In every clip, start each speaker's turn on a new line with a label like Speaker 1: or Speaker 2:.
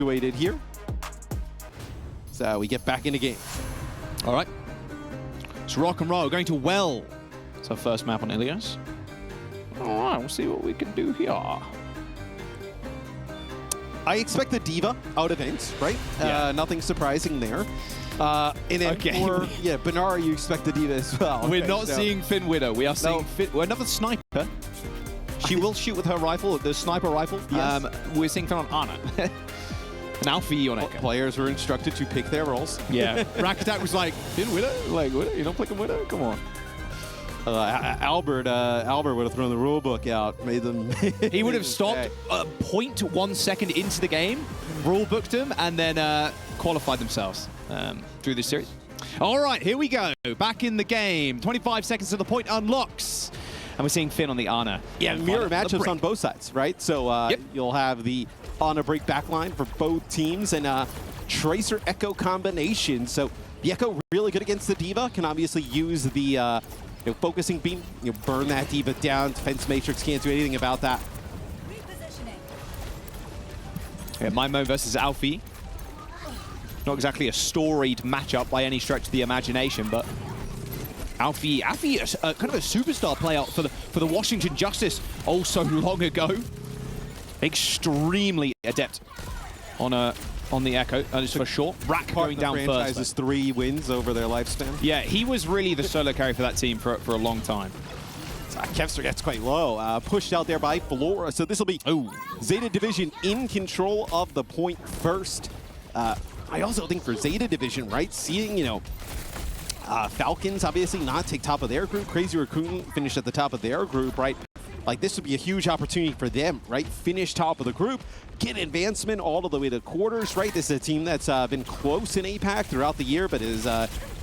Speaker 1: situated here. So we get back in the game.
Speaker 2: All right. It's rock and roll. Going to Well. It's our first map on Ilios. All right, we'll see what we can do here.
Speaker 1: I expect the D.Va out of ENCE, right?
Speaker 2: Yeah.
Speaker 1: Nothing surprising there. And then for Banar, you expect the D.Va as well.
Speaker 2: We're not seeing Finn Widow. We are seeing another sniper. She will shoot with her rifle, the sniper rifle.
Speaker 1: Yes.
Speaker 2: We're seeing Finn on Ana. An Alfie on Echo.
Speaker 1: Players were instructed to pick their roles.
Speaker 2: Yeah. Rakatak was like, Finn Widow? Like, Widow? You don't pick a Widow? Come on.
Speaker 1: Albert would have thrown the rule book out, made them.
Speaker 2: He would have stopped 0.1 second into the game, rule booked them, and then qualified themselves through this series. All right, here we go. Back in the game. 25 seconds to the point unlocks. And we're seeing Finn on the Ana.
Speaker 1: Yeah, mirror matchups on both sides, right? So you'll have the Ana break backline for both teams and Tracer Echo combination. So the Echo really good against the D.Va, can obviously use the focusing beam, burn that D.Va down. Defense Matrix can't do anything about that.
Speaker 2: Yeah, Mimo versus Alfie. Not exactly a storied matchup by any stretch of the imagination, but Alfie is kind of a superstar player for the Washington Justice so long ago. Extremely adept on the Echo, just for short. Rack going down first.
Speaker 1: Franchise's 3 wins over their lifespan.
Speaker 2: Yeah, he was really the solo carry for that team for a long time.
Speaker 1: Kevster gets quite low, pushed out there by Flora. So this will be ZETA Division in control of the point first. I also think for ZETA Division, right, seeing, Falcons obviously not take top of their group. Crazy Raccoon finish at the top of their group, right? Like, this would be a huge opportunity for them, right? Finish top of the group, get advancement all the way to quarters, right? This is a team that's been close in APAC throughout the year, but is,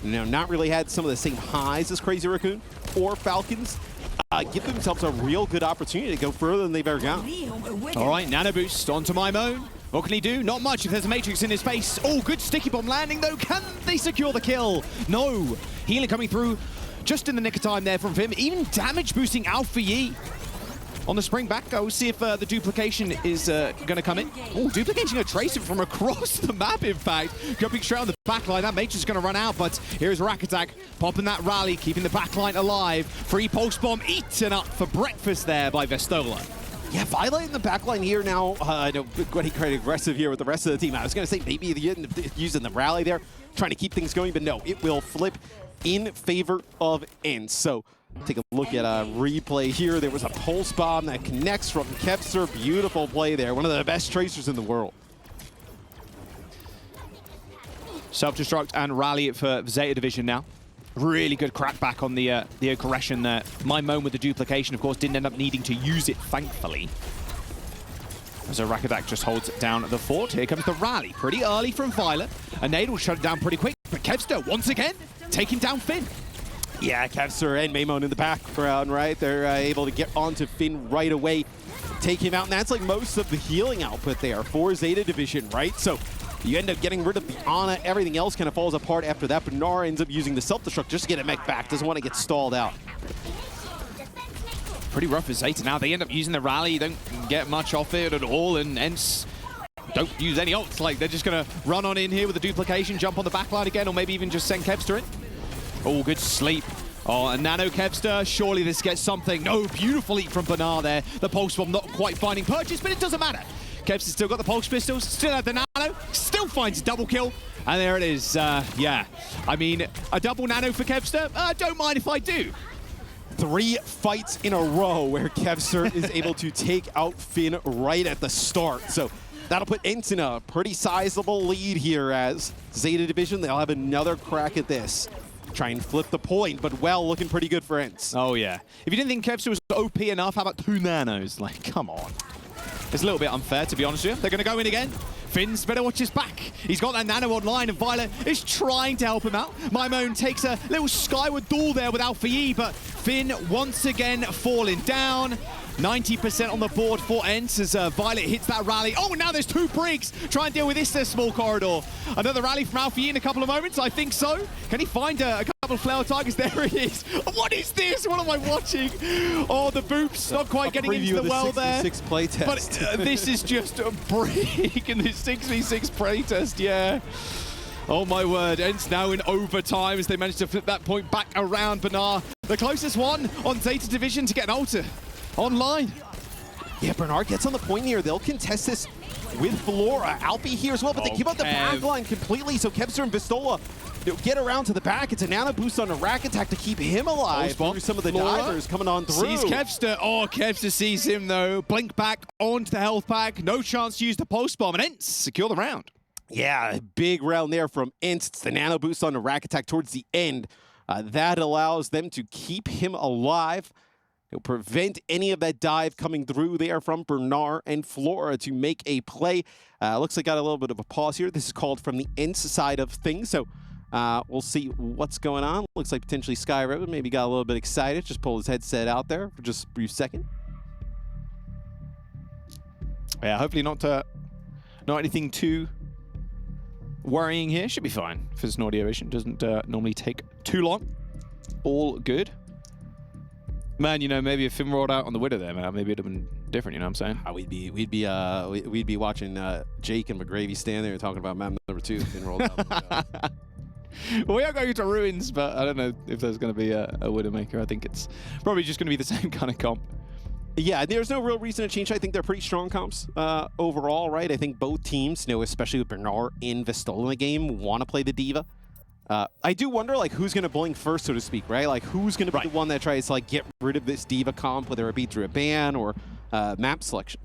Speaker 1: not really had some of the same highs as Crazy Raccoon or Falcons. Give themselves a real good opportunity to go further than they've ever gone.
Speaker 2: All right, Nano Boost onto Mimo. What can he do? Not much if there's a Matrix in his face. Oh, good sticky bomb landing, though. Can they secure the kill? No. Healing coming through just in the nick of time there from him. Even damage boosting Alfie on the spring back. We'll see if the duplication is going to come in. Oh, duplicating a Tracer from across the map, in fact. Jumping straight on the backline. That Matrix is going to run out, but here's Rakatak popping that rally, keeping the backline alive. Free pulse bomb eaten up for breakfast there by Vestola.
Speaker 1: Yeah, Violet in the backline here now. Getting quite aggressive here with the rest of the team. I was going to say maybe using the rally there, trying to keep things going, but no, it will flip in favor of ENCE. So take a look at a replay here. There was a pulse bomb that connects from Kevster. Beautiful play there. One of the best Tracers in the world.
Speaker 2: Self-destruct and rally for ZETA Division now. Really good crackback on the aggression there. Mimo with the duplication, of course, didn't end up needing to use it, thankfully. So Rakatak just holds down the fort. Here comes the rally. Pretty early from Violet. A nade will shut it down pretty quick. But Kevster, once again, taking down Finn.
Speaker 1: Yeah, Kevster and Maimon in the background, right? They're able to get onto Finn right away, take him out. And that's like most of the healing output there for ZETA Division, right? So you end up getting rid of the Ana. Everything else kind of falls apart after that. But Nar ends up using the self-destruct just to get a mech back. Doesn't want to get stalled out.
Speaker 2: Pretty rough for ZETA now. They end up using the rally. You don't get much off it at all. And ENCE don't use any ults. Like, they're just going to run on in here with the duplication, jump on the backline again, or maybe even just send Kevster in. Oh, good sleep. Oh, and Nano Kevster, surely this gets something. No, beautiful eat from Banar there. The pulse bomb not quite finding purchase, but it doesn't matter. Kevster's still got the pulse pistols, still had the Nano, still finds a double kill. And there it is. Yeah, I mean, a double Nano for Kevster? Don't mind if I do.
Speaker 1: 3 fights in a row where Kevster is able to take out Finn right at the start. So that'll put ENCE in a pretty sizable lead here as ZETA Division. They'll have another crack at this. Try and flip the point, but looking pretty good for ENCE.
Speaker 2: Oh, yeah. If you didn't think Kevster was OP enough, how about 2 nanos? Like, come on. It's a little bit unfair, to be honest with you. They're going to go in again. Finn's better watch his back. He's got that nano online, and Violet is trying to help him out. Mimone takes a little skyward duel there with Alfie, but Finn once again falling down. 90% on the board for ENCE as Violet hits that rally. Oh, now there's 2 Briggs. Try and deal with this small corridor. Another rally from Alfie in a couple of moments. I think so. Can he find a couple double flare targets. There it is. What is this? What am I watching? Oh, the boops not quite getting into the well there.
Speaker 1: 6v6 playtest.
Speaker 2: But this is just a break in the 6v6 playtest, yeah. Oh my word, ENCE now in overtime as they managed to flip that point back around Bernard. The closest one on ZETA Division to get an ulti online.
Speaker 1: Yeah, Bernard gets on the point here. They'll contest this with Flora. Alpi here as well, but they give up the back line completely, so Kevster and Vistola get around to the back. It's a nano boost on a rack attack to keep him alive through some of the divers coming on through.
Speaker 2: Sees Kevster. Oh, Kevster sees him though. Blink back onto the health pack. No chance to use the post bomb, and ENCE secure the round.
Speaker 1: Yeah, big round there from ENCE. It's the nano boost on the rack attack towards the end. That allows them to keep him alive. It'll prevent any of that dive coming through there from Bernard and Flora to make a play. Looks like got a little bit of a pause here. This is called from the ENCE side of things, so we'll see what's going on. Looks like potentially Skyroad maybe got a little bit excited. Just pulled his headset out there for just a brief second.
Speaker 2: Yeah, hopefully not anything too worrying here. Should be fine for this audio issue. Doesn't normally take too long. All good. Man, you know, maybe if Finn rolled out on the Widow there, man, maybe it'd have been different, you know what I'm saying?
Speaker 1: We'd be watching Jake and McGravy stand there talking about map number 2. Finn rolled out.
Speaker 2: Well, we are going to Ruins, but I don't know if there's going to be a Widowmaker. I think it's probably just going to be the same kind of comp.
Speaker 1: Yeah, there's no real reason to change. I think they're pretty strong comps overall, right? I think both teams, you know, especially with Bernard in Vistola in the game, want to play the Diva. I do wonder, like, who's going to blink first, so to speak, right? Like, who's going to be the one that tries to, like, get rid of this Diva comp, whether it be through a ban or map selection?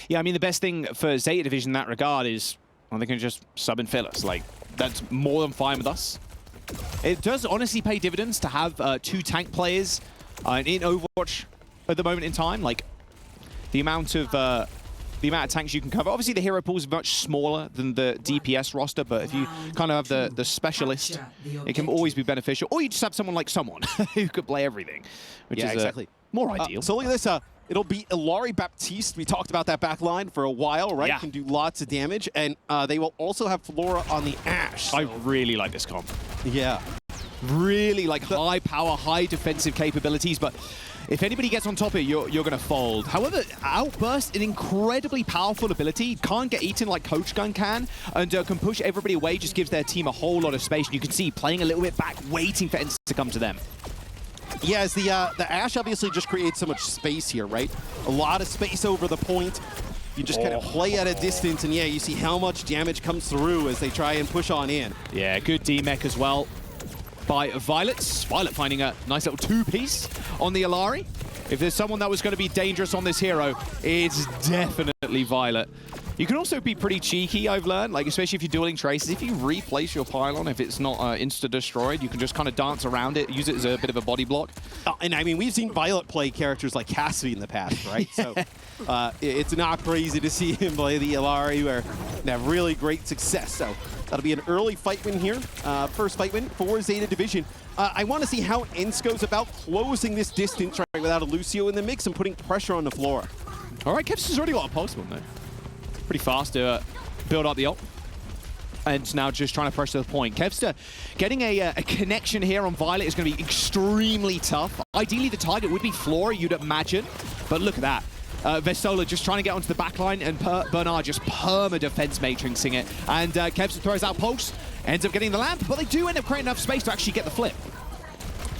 Speaker 2: Yeah, I mean, the best thing for ZETA Division in that regard is, well, they can just sub and fill us. Like, that's more than fine with us. It does honestly pay dividends to have 2 tank players in Overwatch at the moment in time. Like, the amount of tanks you can cover. Obviously, the hero pool is much smaller than the DPS roster, but if you kind of have the specialist, it can always be beneficial. Or you just have someone like someone who could play everything, which is
Speaker 1: exactly
Speaker 2: more ideal.
Speaker 1: So look at this. It'll be Ilari Baptiste. We talked about that back line for a while, right?
Speaker 2: Yeah.
Speaker 1: Can do lots of damage. And they will also have Flora on the Ashe. So.
Speaker 2: I really like this comp.
Speaker 1: Yeah.
Speaker 2: Really like high power, high defensive capabilities, but if anybody gets on top of it, you're going to fold. However, Outburst, an incredibly powerful ability, can't get eaten like Coach Gun can, and can push everybody away, just gives their team a whole lot of space. And you can see playing a little bit back, waiting for ENCE to come to them.
Speaker 1: Yeah, as the Ashe obviously just creates so much space here, right? A lot of space over the point. You just kind of play at a distance, and yeah, you see how much damage comes through as they try and push on in.
Speaker 2: Yeah, good D-Mech as well by Violet. Violet finding a nice little 2-piece on the Ilari. If there's someone that was going to be dangerous on this hero, it's definitely Violet. You can also be pretty cheeky, I've learned, like especially if you're dueling traces. If you replace your pylon, if it's not insta-destroyed, you can just kind of dance around it, use it as a bit of a body block.
Speaker 1: And I mean, we've seen Violet play characters like Cassidy in the past, right? So it's not crazy to see him play the Ilari where they have really great success. So that'll be an early fight win here. First fight win for ZETA Division. I want to see how ENCE goes about closing this distance right without a Lucio in the mix and putting pressure on the floor.
Speaker 2: All right, Kevster's already got a pulse bomb though. Pretty fast to build up the ult. And now just trying to pressure the point. Kevster getting a connection here on Violet is going to be extremely tough. Ideally, the target would be Flora, you'd imagine. But look at that. Vistola just trying to get onto the back line, and Bernard just perma-defense matrixing it. And Kevster throws out Pulse, ends up getting the lamp, but they do end up creating enough space to actually get the flip.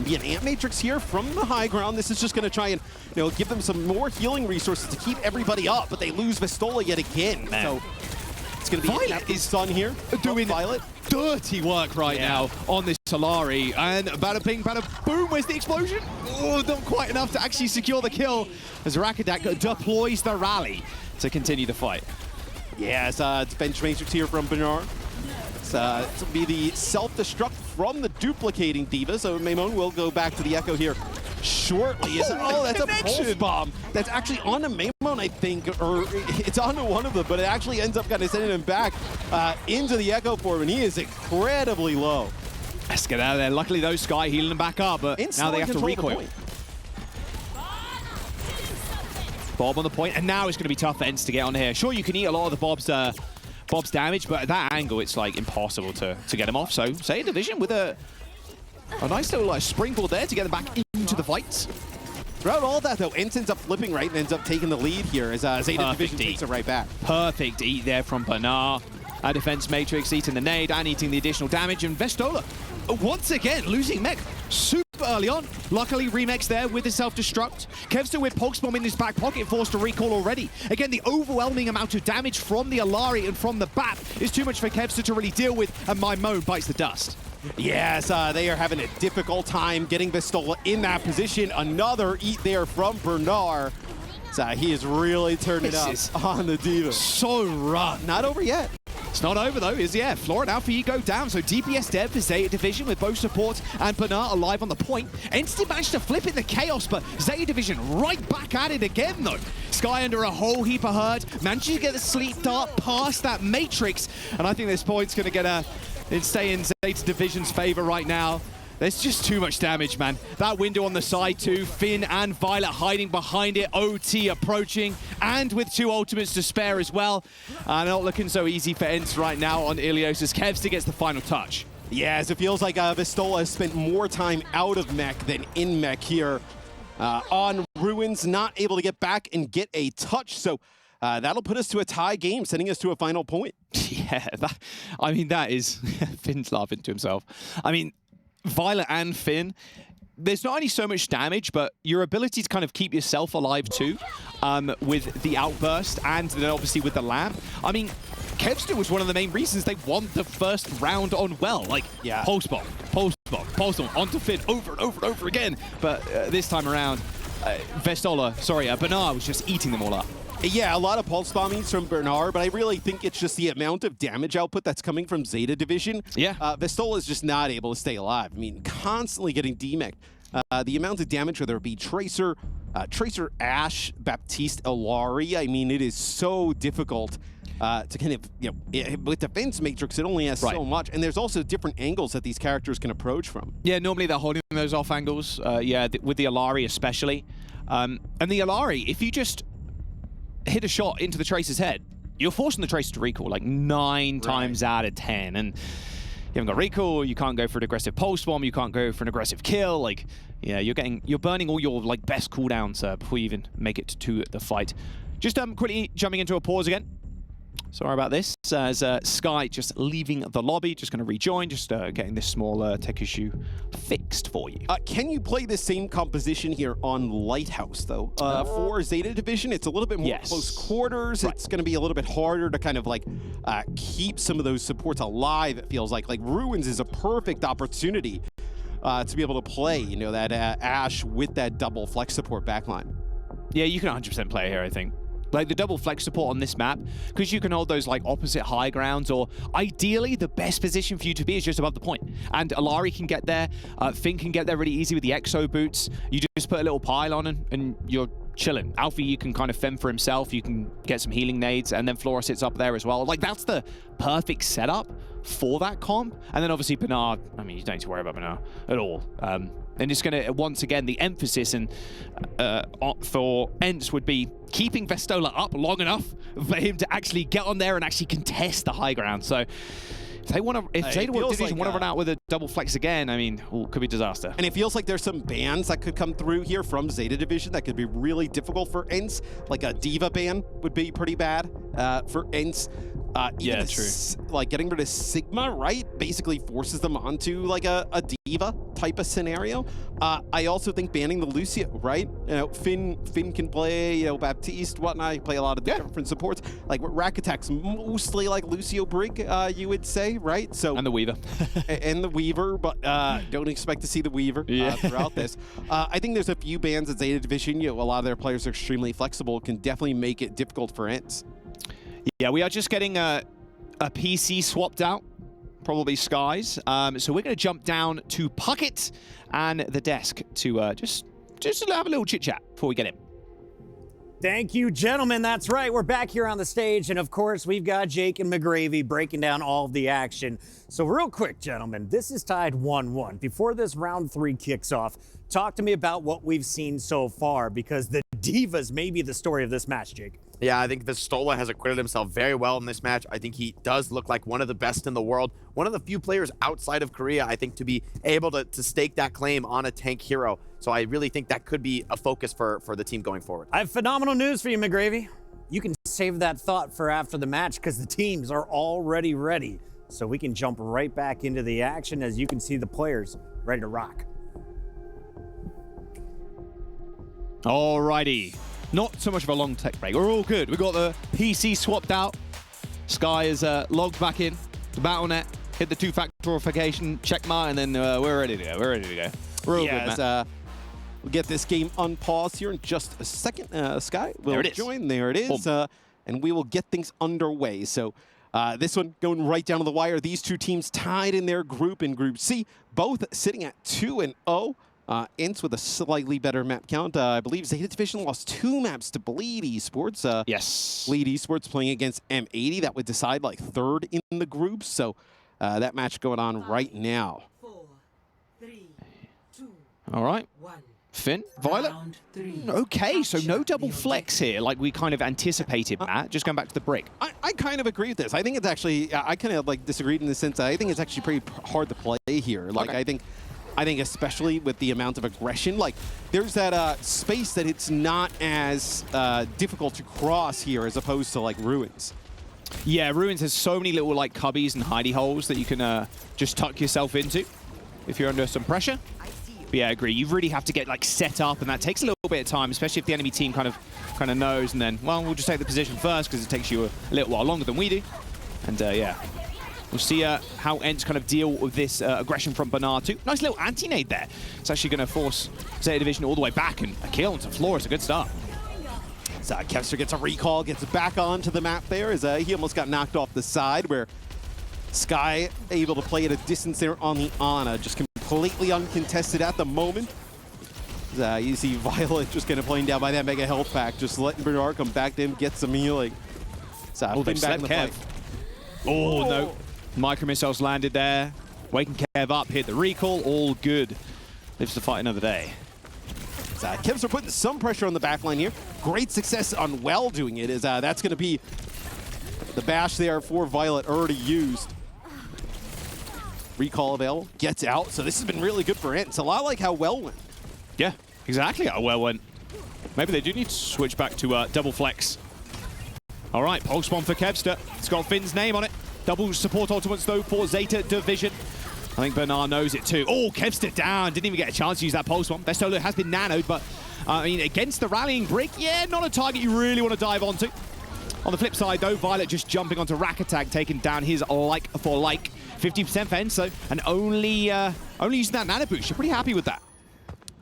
Speaker 1: Be an Ant Matrix here from the high ground. This is just going to try and, you know, give them some more healing resources to keep everybody up, but they lose Vistola yet again. Man. So it's going to be
Speaker 2: Violet is
Speaker 1: Sun here
Speaker 2: doing
Speaker 1: Violet.
Speaker 2: Dirty work right now on this Solari. And bada bing, bada boom, where's the explosion? Oh, not quite enough to actually secure the kill as Rakadak deploys the rally to continue the fight.
Speaker 1: Yeah, it's bench matrix here from Bernard. It'll be the self-destruct from the duplicating Diva, so Maimon will go back to the Echo here shortly. That's a pulse bomb. That's actually on a Maimon, I think, or it's onto one of them, but it actually ends up kind of sending him back into the Echo form, and he is incredibly low.
Speaker 2: Let's get out of there. Luckily, those Sky healing them back up, but now they have to recoil. Bob on the point, and now it's going to be tough for ENCE to get on here. Sure, you can eat a lot of the Bob's damage, but at that angle, it's like impossible to get him off. So, ZETA Division with a A nice little springboard there to get them back into the fight.
Speaker 1: Throughout all that, though, ENCE ends up flipping right and ends up taking the lead here as ZETA Division takes it right back.
Speaker 2: Perfect eat there from Bernard. A defense matrix eating the nade and eating the additional damage. And Vestola, once again, losing mech super early on. Luckily, Remix there with the self-destruct. Kevster with Pulse Bomb in his back pocket, forced to recall already. Again, the overwhelming amount of damage from the Alari and from the BAP is too much for Kevster to really deal with, and My Mo bites the dust.
Speaker 1: Yes, they are having a difficult time getting Vestola in that position. Another eat there from Bernard. So he is really turning up on the D.Va.
Speaker 2: So rough.
Speaker 1: Not over yet.
Speaker 2: It's not over though, Flora and Alpha go down, so DPS dead for ZETA Division with both support and Bernard alive on the point. ENCE managed to flip it the chaos, but ZETA Division right back at it again though. Sky under a whole heap of hurt, managed to get the sleep dart past that matrix, and I think this point's gonna get stay in ZETA Division's favor right now. There's just too much damage, man. That window on the side too, Finn and Violet hiding behind it, OT approaching, and with 2 ultimates to spare as well. Not looking so easy for ENCE right now on Ilios as Kevster gets the final touch.
Speaker 1: Yeah, as it feels like Vestola has spent more time out of mech than in mech here on Ruins, not able to get back and get a touch. So that'll put us to a tie game, sending us to a final point.
Speaker 2: Yeah, that is... Finn's laughing to himself. I mean, Violet and Finn, there's not only so much damage, but your ability to kind of keep yourself alive too, with the outburst and then obviously with the lamp. I mean, Kevster was one of the main reasons they won the first round on well. Like, Pulse Bomb, onto Finn over and over and over again. But this time around, Bernard was just eating them all up.
Speaker 1: Yeah, a lot of pulse bombings from Bernard, but I really think it's just the amount of damage output that's coming from ZETA Division.
Speaker 2: Yeah.
Speaker 1: Vestola is just not able to stay alive. I mean, constantly getting demeched. The amount of damage, whether it be Tracer, Ashe, Baptiste, Alari, I mean, it is so difficult to kind of, with Defense Matrix, it only has so much. And there's also different angles that these characters can approach from.
Speaker 2: Yeah, normally they're holding those off angles, with the Alari especially. And the Alari, if you just hit a shot into the Tracer's head, you're forcing the Tracer to recall like 9 times out of 10. And you haven't got recall, you can't go for an aggressive pulse bomb, you can't go for an aggressive kill. Like, yeah, you're burning all your like best cooldowns before you even make it to the fight. Just quickly jumping into a pause again. Sorry about this, as Sky just leaving the lobby, just going to rejoin, just getting this small tech issue fixed for you.
Speaker 1: Can you play the same composition here on Lighthouse, though? For ZETA Division, it's a little bit more close quarters. It's going to be a little bit harder to kind of like keep some of those supports alive, it feels like. Like, Ruins is a perfect opportunity to be able to play, you know, that Ashe with that double flex support backline.
Speaker 2: Yeah, you can 100% play here, I think. Like the double flex support on this map, because you can hold those like opposite high grounds, or ideally the best position for you to be is just above the point. And Alari can get there, Finn can get there really easy with the Exo boots. You just put a little pile on and you're chilling. Alfie, you can kind of fend for himself, you can get some healing nades, and then Flora sits up there as well. Like, that's the perfect setup for that comp. And then obviously Bernard, I mean, you don't need to worry about Bernard at all. And it's going to, once again, the emphasis for ENCE would be keeping Vestola up long enough for him to actually get on there and actually contest the high ground. So if they want to, if ZETA Division want to run out with a double flex again, I mean, could be disaster.
Speaker 1: And it feels like there's some bans that could come through here from ZETA Division that could be really difficult for ENCE. Like a D.Va ban would be pretty bad for ENCE.
Speaker 2: Yeah, true.
Speaker 1: Like getting rid of Sigma, right, basically forces them onto like a D.Va type of scenario. I also think banning the Lucio, right? You know, Finn can play, you know, Baptiste, whatnot. He play a lot of different supports. Like Rack Attack's mostly like Lucio Brig, you would say, right? So
Speaker 2: and the Weaver.
Speaker 1: And the Weaver, but don't expect to see the Weaver throughout this. I think there's a few bans at ZETA Division. You know, a lot of their players are extremely flexible, can definitely make it difficult for ENCE.
Speaker 2: Yeah, we are just getting a PC swapped out, probably Skies. So we're going to jump down to Puckett and the desk to just have a little chit-chat before we get in.
Speaker 3: Thank you, gentlemen. That's right. We're back here on the stage, and of course, we've got Jake and McGravy breaking down all of the action. So real quick, gentlemen, this is tied 1-1. Before this round 3 kicks off, talk to me about what we've seen so far, because the Divas may be the story of this match, Jake.
Speaker 4: Yeah, I think Vistola has acquitted himself very well in this match. I think he does look like one of the best in the world. One of the few players outside of Korea, I think, to be able to stake that claim on a tank hero. So I really think that could be a focus for the team going forward.
Speaker 3: I have phenomenal news for you, McGravy. You can save that thought for after the match because the teams are already ready. So we can jump right back into the action as you can see the players ready to rock.
Speaker 2: Alrighty. Not so much of a long tech break. We're all good. We've got the PC swapped out. Sky is logged back in. The BattleNet hit the two-factor authentication checkmark, and then we're ready to go. We're ready to go. We're all good, man.
Speaker 1: We'll get this game unpaused here in just a second. Sky will join. There it is. And we will get things underway. So this one going right down to the wire. These two teams tied in their group in Group C, both sitting at 2-0. ENCE with a slightly better map count. I believe ZETA Division lost 2 maps to Bleed Esports.
Speaker 2: Yes.
Speaker 1: Bleed Esports playing against M80. That would decide like 3rd in the group. So that match going on right now.
Speaker 5: 4, 3, 2,
Speaker 2: All right.
Speaker 5: 1.
Speaker 2: Finn, Violet. Okay, so no double flex here like we kind of anticipated, Matt. Just going back to the break.
Speaker 1: I kind of agree with this. I think it's actually, I kind of like disagreed in the sense that I think it's actually pretty hard to play here. Like I think especially with the amount of aggression, like there's that space that it's not as difficult to cross here as opposed to like Ruins.
Speaker 2: Yeah, Ruins has so many little like cubbies and hidey holes that you can just tuck yourself into if you're under some pressure. But yeah, I agree. You really have to get like set up, and that takes a little bit of time, especially if the enemy team kind of knows, and then, well, we'll just take the position first because it takes you a little while longer than we do. And yeah. We'll see how ENCE kind of deal with this aggression from Bernard too. Nice little anti-nade there. It's actually going to force ZETA Division all the way back, and a kill onto floor is a good start.
Speaker 1: So Kevster gets a recall, gets back onto the map there as he almost got knocked off the side where Sky able to play at a distance there on the Ana, just completely uncontested at the moment. You see Violet just kind of playing down by that mega health pack, just letting Bernard come back to him, get some healing. So
Speaker 2: Finn back in the fight. Oh, no. Micro missiles landed there. Waking Kev up, hit the recall, all good. Lives to fight another day.
Speaker 1: Kevs are putting some pressure on the backline here. Great success on Well doing it, as that's going to be the bash there for Violet already used. Recall available, gets out, so this has been really good for ENCE. A lot like how Well went.
Speaker 2: Yeah, exactly how Well went. Maybe they do need to switch back to double flex. All right, pulse bomb for Kevster. It's got Finn's name on it. Double support ultimates though for ZETA Division. I think Bernard knows it too. Oh, Kevster down. Didn't even get a chance to use that pulse bomb. Vistola has been nanoed, but I mean, against the rallying brick, yeah, not a target you really want to dive onto. On the flip side though, Violet just jumping onto Rack Attack, taking down his like for like. 50% for ENCE, and only using that nano boost. You're pretty happy with that.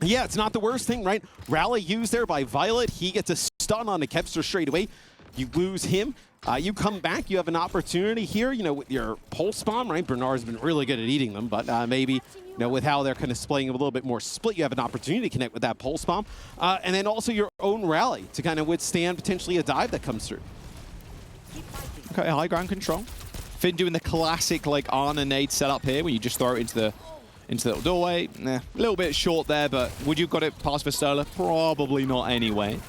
Speaker 1: Yeah, it's not the worst thing, right? Rally used there by Violet. He gets a stun on the Kevster straight away. You lose him. You come back. You have an opportunity here, you know, with your pulse bomb, right? Bernard's been really good at eating them, but maybe, you know, with how they're kind of displaying a little bit more split, you have an opportunity to connect with that pulse bomb. And then also your own rally to kind of withstand potentially a dive that comes through.
Speaker 2: Okay, high ground control. Finn doing the classic like Ana nade setup here, where you just throw it into the little doorway. Nah, a little bit short there, but would you have got it past Vistola? Probably not anyway.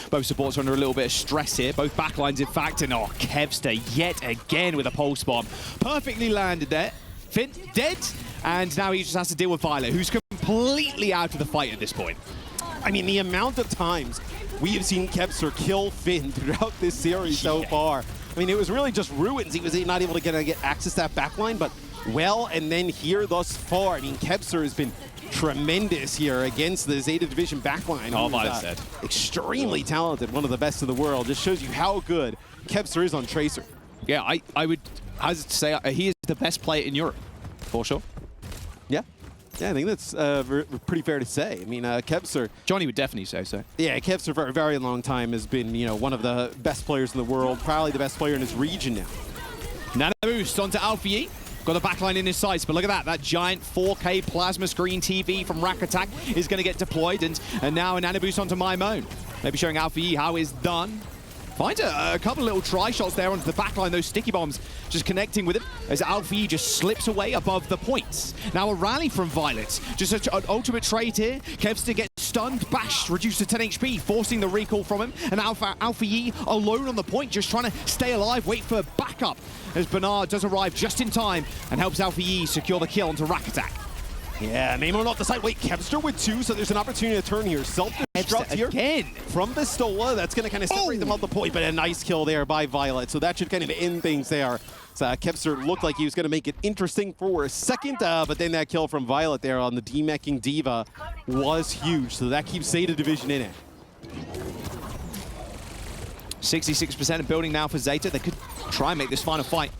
Speaker 2: Both supports are under a little bit of stress here. Both backlines, in fact, and Kevster yet again with a pulse bomb. Perfectly landed there. Finn dead, and now he just has to deal with Violet, who's completely out of the fight at this point.
Speaker 1: I mean, the amount of times we have seen Kevster kill Finn throughout this series so far. I mean, it was really just Ruins. He was not able to get access to that backline, but Well, and then here thus far, I mean, Kevster has been tremendous here against the ZETA Division backline.
Speaker 2: Oh, my said.
Speaker 1: Extremely talented, one of the best in the world. Just shows you how good Kevster is on Tracer.
Speaker 2: Yeah, I would hazard to say he is the best player in Europe, for sure.
Speaker 1: Yeah. Yeah, I think that's pretty fair to say. I mean, Kevster...
Speaker 2: Johnny would definitely say so.
Speaker 1: Yeah, Kevster for a very long time has been, you know, one of the best players in the world, probably the best player in his region now.
Speaker 2: Nano boost onto Alfie. Got the backline in his sights, but look at that. That giant 4K plasma screen TV from Rack Attack is going to get deployed, and now a nano boost onto Maimone. Maybe showing Alfie how it's done. Finds a couple of little try shots there onto the backline, those sticky bombs just connecting with him as Alfie just slips away above the points. Now a rally from Violet, just an ultimate trade here. Kevster gets stunned, bashed, reduced to 10 HP, forcing the recall from him. And Alpha Yi alone on the point, just trying to stay alive, wait for backup. As Bernard does arrive just in time and helps Alpha Yi secure the kill onto Rack Attack.
Speaker 1: Yeah, Mamo not the side. Wait, Kevster with 2, so there's an opportunity to turn here. Self-destruct here
Speaker 2: again
Speaker 1: from Pistola. That's going to kind of separate them off the point, but a nice kill there by Violet. So that should kind of end things there. So Kevster looked like he was going to make it interesting for a second, but then that kill from Violet there on the demecking Diva was huge. So that keeps ZETA Division in it.
Speaker 2: 66% of building now for ZETA. They could try and make this final fight,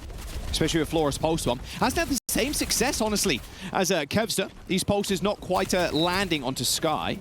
Speaker 2: especially with Flora's Pulse Bomb. Hasn't had the same success, honestly, as Kevster. These pulses not quite landing onto Sky.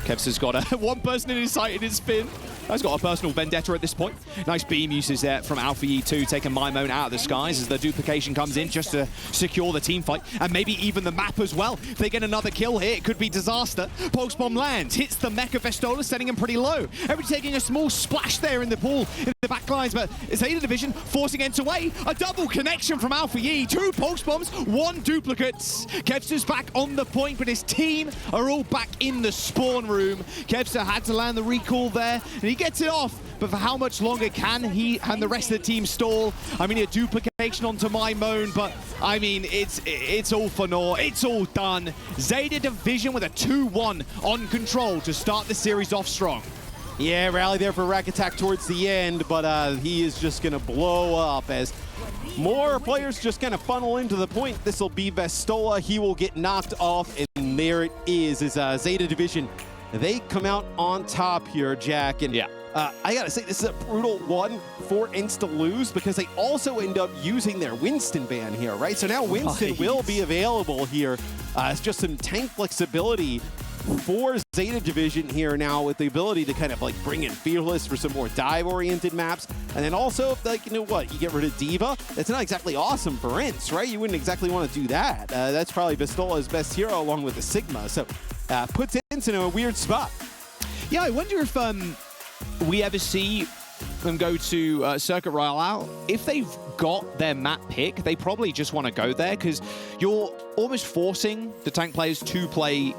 Speaker 2: Kevster's got one person in his sight in his spin. He's got a personal vendetta at this point. Nice beam uses there from Alpha Yi 2, taking Mimone out of the skies as the duplication comes in just to secure the team fight. And maybe even the map as well. If they get another kill here, it could be disaster. Pulse Bomb lands, hits the Mecha Vestola, setting him pretty low. Everybody taking a small splash there in the pool in the back lines, but ZETA Division forcing ENCE away. A double connection from Alpha Yi. 2 Pulse Bombs, 1 duplicates. Kevster's back on the point, but his team are all back in the spawn room. Kevster had to land the recall there, and he gets it off, but for how much longer can he and the rest of the team stall? I mean, a duplication onto Mimone, but I mean, it's all for naught. It's all done. ZETA Division with a 2-1 on control to start the series off strong.
Speaker 1: Yeah, rally there for Rack Attack towards the end, but he is just going to blow up as more players just kind of funnel into the point. This will be Vestola. He will get knocked off, and there it is ZETA Division. They come out on top here, Jack, and I gotta say, this is a brutal one for ENCE to lose because they also end up using their Winston ban here, right? So now Winston will be available here. It's just some tank flexibility for ZETA Division here now with the ability to kind of like bring in Fearless for some more dive-oriented maps. And then also, like, you know what, you get rid of Diva. That's not exactly awesome for ENCE, right? You wouldn't exactly want to do that. That's probably Vistola's best hero along with the Sigma. So puts ENCE in a weird spot.
Speaker 2: Yeah, I wonder if we ever see them go to Circuit Royale. If they've got their map pick, they probably just want to go there because you're almost forcing the tank players to play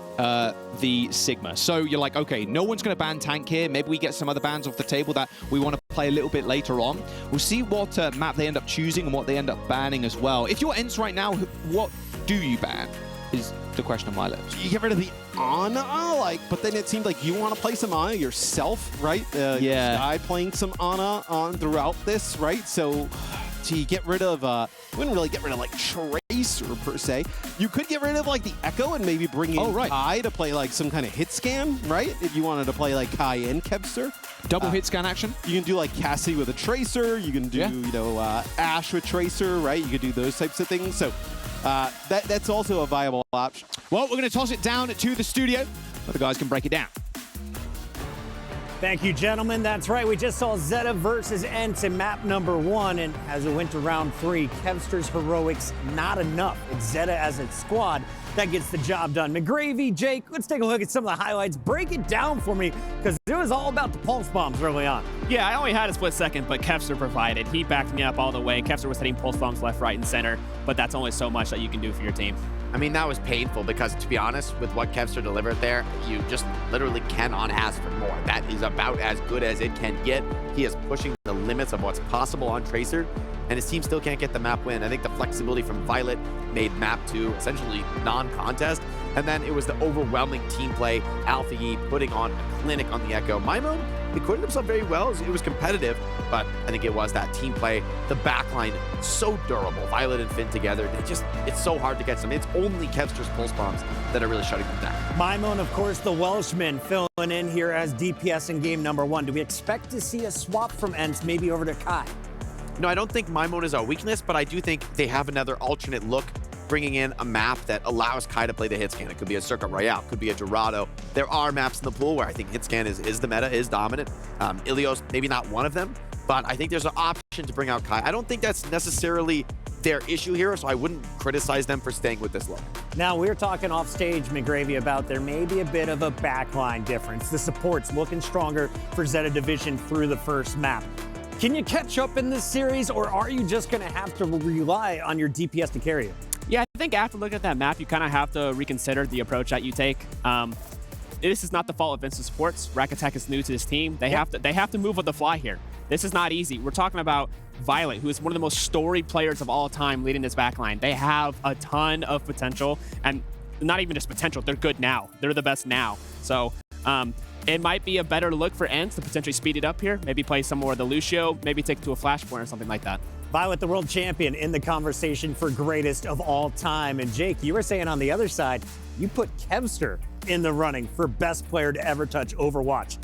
Speaker 2: the Sigma. So you're like, okay, no one's going to ban tank here. Maybe we get some other bans off the table that we want to play a little bit later on. We'll see what map they end up choosing and what they end up banning as well. If you're ENCE right now, what do you ban? Is the question on my lips.
Speaker 1: You get rid of the Ana, but then it seemed like you want to play some Ana yourself, right?
Speaker 2: Yeah.
Speaker 1: Sky playing some Ana on throughout this, right? So you get rid of, you wouldn't really get rid of like Tracer per se. You could get rid of like the Echo and maybe bring in Kai to play like some kind of hit scan, right? If you wanted to play like Kai and Kevster.
Speaker 2: Double hit scan action.
Speaker 1: You can do like Cassie with a Tracer. You can do, you know, Ashe with Tracer, right? You could do those types of things. So that's also a viable option.
Speaker 2: Well, we're going to toss it down to the studio where the guys can break it down.
Speaker 3: Thank you, gentlemen. That's right. We just saw ZETA versus ENCE in map number 1. And as we went to round 3, Kevster's heroics not enough. It's ZETA as its squad that gets the job done. McGravy, Jake, let's take a look at some of the highlights. Break it down for me because it was all about the pulse bombs early on.
Speaker 6: Yeah, I only had a split second, but Kevster provided. He backed me up all the way. Kevster was hitting pulse bombs left, right, and center, but that's only so much that you can do for your team.
Speaker 4: I mean, that was painful because, to be honest, with what Kevster delivered there, you just literally cannot ask for more. That is about as good as it can get. He is pushing the limits of what's possible on Tracer, and his team still can't get the map win. I think the flexibility from Violet made map 2 essentially non-contest, and then it was the overwhelming team play, Alpha Yi putting on a clinic on the Echo. Mimone acquitted himself very well. It was competitive, but I think it was that team play. The backline, so durable. Violet and Finn together, it's so hard to get them. It's only Kevster's pulse bombs that are really shutting them down.
Speaker 3: Mimone, of course, the Welshman filling in here as DPS in game number 1. Do we expect to see a swap from ENCE maybe over to Kai?
Speaker 4: No, I don't think Mimone is our weakness, but I do think they have another alternate look, bringing in a map that allows Kai to play the hit scan. It could be a Circuit Royale, could be a Dorado. There are maps in the pool where I think hit scan is the meta, is dominant. Ilios, maybe not one of them, but I think there's an option to bring out Kai. I don't think that's necessarily their issue here, so I wouldn't criticize them for staying with this look.
Speaker 3: Now, we're talking off stage, McGravy, about there may be a bit of a backline difference. The support's looking stronger for ZETA Division through the first map. Can you catch up in this series, or are you just going to have to rely on your DPS to carry it?
Speaker 6: Yeah, I think after looking at that map, you kind of have to reconsider the approach that you take. This is not the fault of ENCE Sports. Rakatech is new to this team. They have to move on the fly here. This is not easy. We're talking about Violet, who is one of the most storied players of all time leading this backline. They have a ton of potential, and not even just potential, they're good now. They're the best now. So it might be a better look for ENCE to potentially speed it up here. Maybe play some more of the Lucio, maybe take it to a flashpoint or something like that.
Speaker 3: Violet, the world champion, in the conversation for greatest of all time. And Jake, you were saying on the other side, you put Kevster in the running for best player to ever touch Overwatch.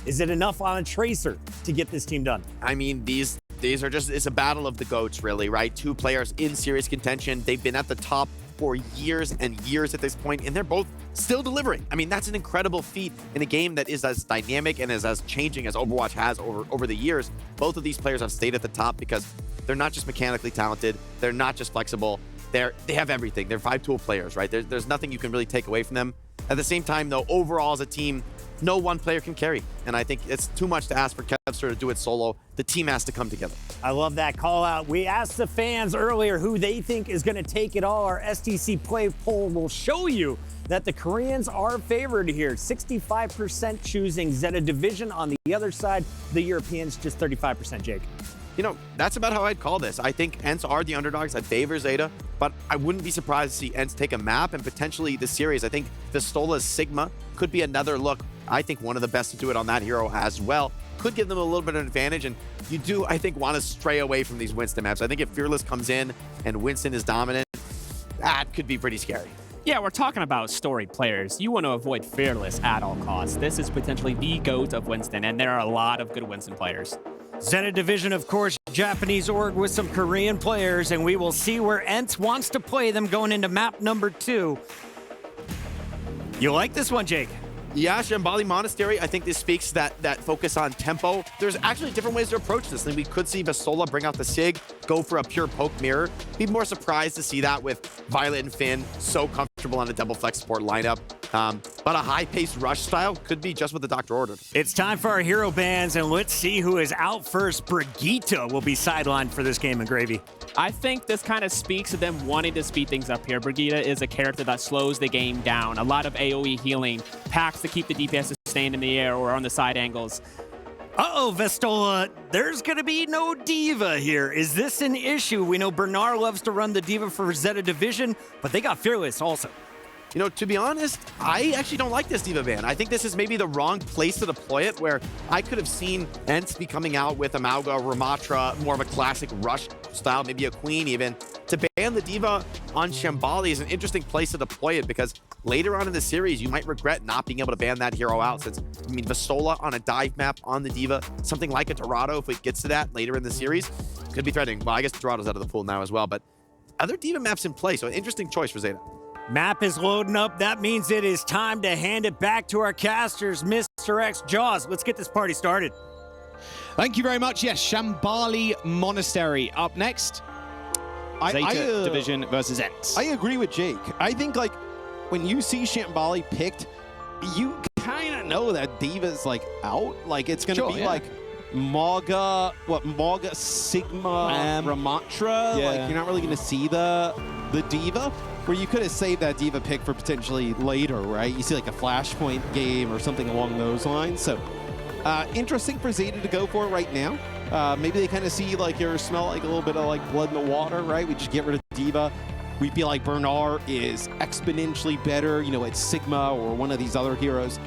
Speaker 3: Is it enough on a Tracer to get this team done?
Speaker 4: I mean, these are just, it's a battle of the GOATs, really, right? Two players in serious contention. They've been at the top for years and years at this point, and they're both still delivering. I mean, that's an incredible feat in a game that is as dynamic and is as changing as Overwatch has over the years. Both of these players have stayed at the top because they're not just mechanically talented, they're not just flexible, they have everything. They're 5-tool players, right? There's nothing you can really take away from them. At the same time, though, overall as a team, no one player can carry. And I think it's too much to ask for Kevster to do it solo. The team has to come together.
Speaker 3: I love that call out. We asked the fans earlier who they think is going to take it all. Our STC play poll will show you that the Koreans are favored here. 65% choosing ZETA Division. On the other side, the Europeans just 35%, Jake.
Speaker 4: You know, that's about how I'd call this. I think ENCE are the underdogs. I favor ZETA, but I wouldn't be surprised to see ENCE take a map and potentially the series. I think Vistola's Sigma could be another look. I think one of the best to do it on that hero as well. Could give them a little bit of an advantage, and you do, I think, want to stray away from these Winston maps. I think if Fearless comes in and Winston is dominant, that could be pretty scary.
Speaker 6: Yeah, we're talking about storied players. You want to avoid Fearless at all costs. This is potentially the GOAT of Winston, and there are a lot of good Winston players.
Speaker 3: ZETA Division, of course, Japanese org with some Korean players, and we will see where ENCE wants to play them going into map number 2. You like this one, Jake?
Speaker 4: Yeah, Shambali Monastery, I think this speaks that focus on tempo. There's actually different ways to approach this. And we could see Vistola bring out the Sig, go for a pure poke mirror. Be more surprised to see that with Violet and Finn so comfortable on a double flex support lineup. But a high-paced rush style could be just what the doctor ordered.
Speaker 3: It's time for our hero bands, and let's see who is out first. Brigitte will be sidelined for this game of Gravy.
Speaker 6: I think this kind of speaks to them wanting to speed things up here. Brigitte is a character that slows the game down. A lot of AoE healing, packs to keep the DPS sustained in the air or on the side angles.
Speaker 3: Uh-oh, Vistola, there's going to be no D.Va here. Is this an issue? We know Bernard loves to run the D.Va for ZETA Division, but they got Fearless also.
Speaker 4: You know, to be honest, I actually don't like this D.Va ban. I think this is maybe the wrong place to deploy it, where I could have seen ENCE be coming out with a Mauga, Ramatra, more of a classic rush style, maybe a Queen even. To ban the D.Va on Shambali is an interesting place to deploy it, because later on in the series, you might regret not being able to ban that hero out, since, I mean, Vistola on a dive map on the D.Va, something like a Dorado, if it gets to that later in the series, could be threatening. Well, I guess Dorado's out of the pool now as well, but other D.Va maps in play, so an interesting choice for ZETA.
Speaker 3: Map is loading up. That means it is time to hand it back to our casters, Mr. X Jaws. Let's get this party started.
Speaker 2: Thank you very much. Yes, Shambali Monastery up next. ZETA Division versus ENCE.
Speaker 1: I agree with Jake. I think, like, when you see Shambali picked, you kind of know that D.Va's, like, out. Like, it's going to be, like, Mauga, Sigma, Ramatra.
Speaker 2: Yeah.
Speaker 1: Like, you're not really going to see the D.Va, where you could have saved that D.Va pick for potentially later, right? You see, like, a Flashpoint game or something along those lines. So, interesting for ZETA to go for it right now. Maybe they kind of see, like, or smell like a little bit of, like, blood in the water, right? We just get rid of D.Va. We feel like Bernard is exponentially better, you know, at Sigma or one of these other heroes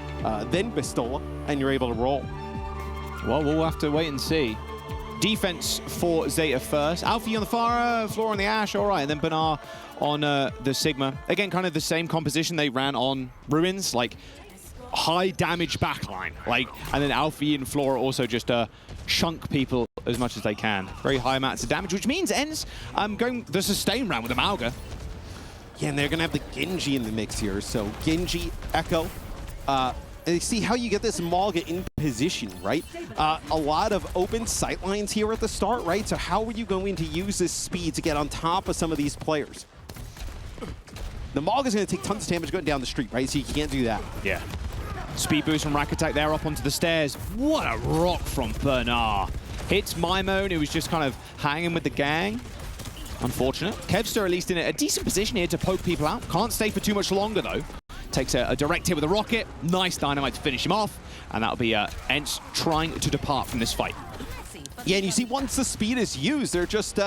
Speaker 1: than Vistola, and you're able to roll.
Speaker 2: Well, we'll have to wait and see. Defense for ZETA first. Alfie on the far floor on the Ash, all right. And then Bernard on the Sigma. Again, kind of the same composition they ran on Ruins, like high damage backline. Like, and then Alfie and Flora also just chunk people as much as they can. Very high amounts of damage, which means ENCE going the sustain round with the Mauga.
Speaker 1: Yeah, and they're going to have the Genji in the mix here. So Genji, Echo. And you see how you get this Mauga in position, right? A lot of open sightlines here at the start, right? So how are you going to use this speed to get on top of some of these players? The Mauga's going to take tons of damage going down the street, right? So you can't do that.
Speaker 2: Yeah. Speed boost from Rakatech there up onto the stairs. What a rock from Bernard. Hits Mimone, who was just kind of hanging with the gang. Unfortunate. Kevster at least in a decent position here to poke people out. Can't stay for too much longer, though. Takes a direct hit with a rocket. Nice dynamite to finish him off. And that'll be ENCE trying to depart from this fight.
Speaker 1: Yeah, and you see once the speed is used, they're just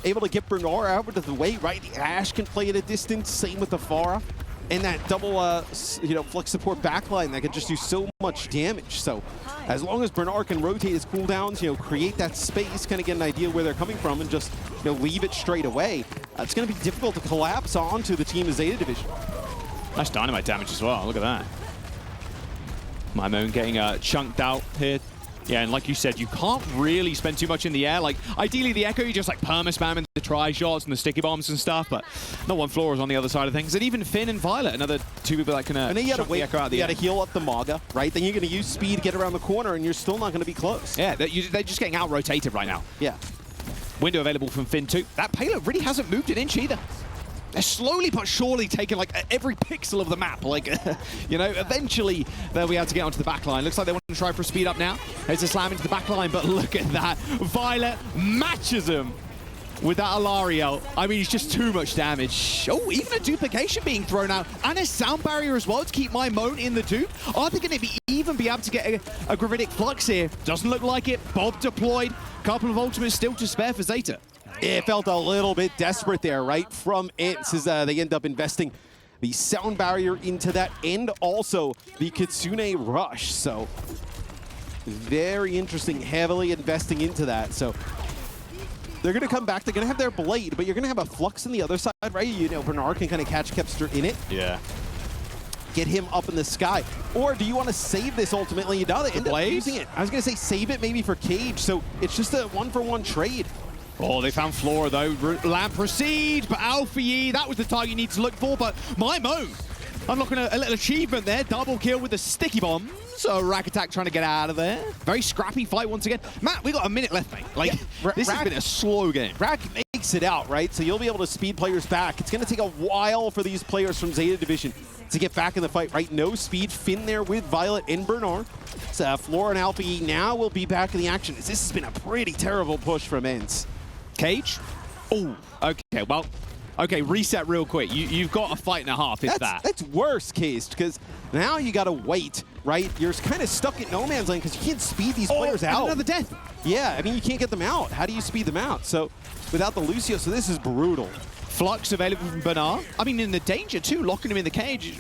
Speaker 1: able to get Bernard out of the way, right? The Ashe can play at a distance, same with the Pharah. And that double, flex support backline that can just do so much damage. So as long as Bernard can rotate his cooldowns, create that space, kind of get an idea where they're coming from and just, leave it straight away, it's going to be difficult to collapse onto the team of ZETA Division.
Speaker 2: Nice dynamite damage as well. Look at that. My Moon getting chunked out here. Yeah, and like you said, you can't really spend too much in the air. Like, ideally, the Echo, you just like perma-spamming the tri-shots and the sticky bombs and stuff, but no one Flora is on the other side of things. And even Finn and Violet, another two people that can chuck the Echo out the air.
Speaker 1: You gotta heal up the Maga, right? Then you're gonna use speed to get around the corner, and you're still not gonna be close.
Speaker 2: Yeah, they're just getting out-rotated right now.
Speaker 1: Yeah.
Speaker 2: Window available from Finn too. That payload really hasn't moved an inch either. They're slowly but surely taking like every pixel of the map. Like, eventually they'll be able to get onto the back line. Looks like they want to try for a speed up now. There's a slam into the back line, but look at that. Violet matches him with that Alariel. I mean, it's just too much damage. Oh, even a duplication being thrown out. And a sound barrier as well to keep my Moan in the dupe. Are they going to even be able to get a gravitic flux here? Doesn't look like it. Bob deployed. Couple of ultimates still to spare for ZETA.
Speaker 1: It felt a little bit desperate there, right, from ENCE as they end up investing the sound barrier into that and also the Kitsune Rush. So very interesting, heavily investing into that. So they're going to come back. They're going to have their blade, but you're going to have a flux on the other side, right? Bernard can kind of catch Kevster in it.
Speaker 2: Yeah.
Speaker 1: Get him up in the sky. Or do you want to save this ultimately? You know, they end up using it. I was going to say save it maybe for Cage. So it's just a one-for-one trade.
Speaker 2: Oh, they found Flora, though. Lamp proceed, but Alpha Yi, that was the target you need to look for. But my Moan, unlocking a little achievement there. Double kill with the sticky bombs. So Rack Attack trying to get out of there. Very scrappy fight once again. Matt, we got a minute left, mate. Like, this has been a slow game.
Speaker 1: Rack makes it out, right? So you'll be able to speed players back. It's going to take a while for these players from ZETA Division to get back in the fight, right? No speed. Finn there with Violet and Bernard. So Flora and Alpha Yi now will be back in the action. This has been a pretty terrible push from ENCE.
Speaker 2: Cage? Oh, okay, well, okay, reset real quick. You've got a fight and a half,
Speaker 1: That's worst case, because now you got to wait, right? You're kind of stuck at no man's land because you can't speed these players out.
Speaker 2: Another death.
Speaker 1: Yeah, I mean, you can't get them out. How do you speed them out? So without the Lucio, so this is brutal.
Speaker 2: Flux available from Bernard. I mean, in the danger too, locking him in the cage.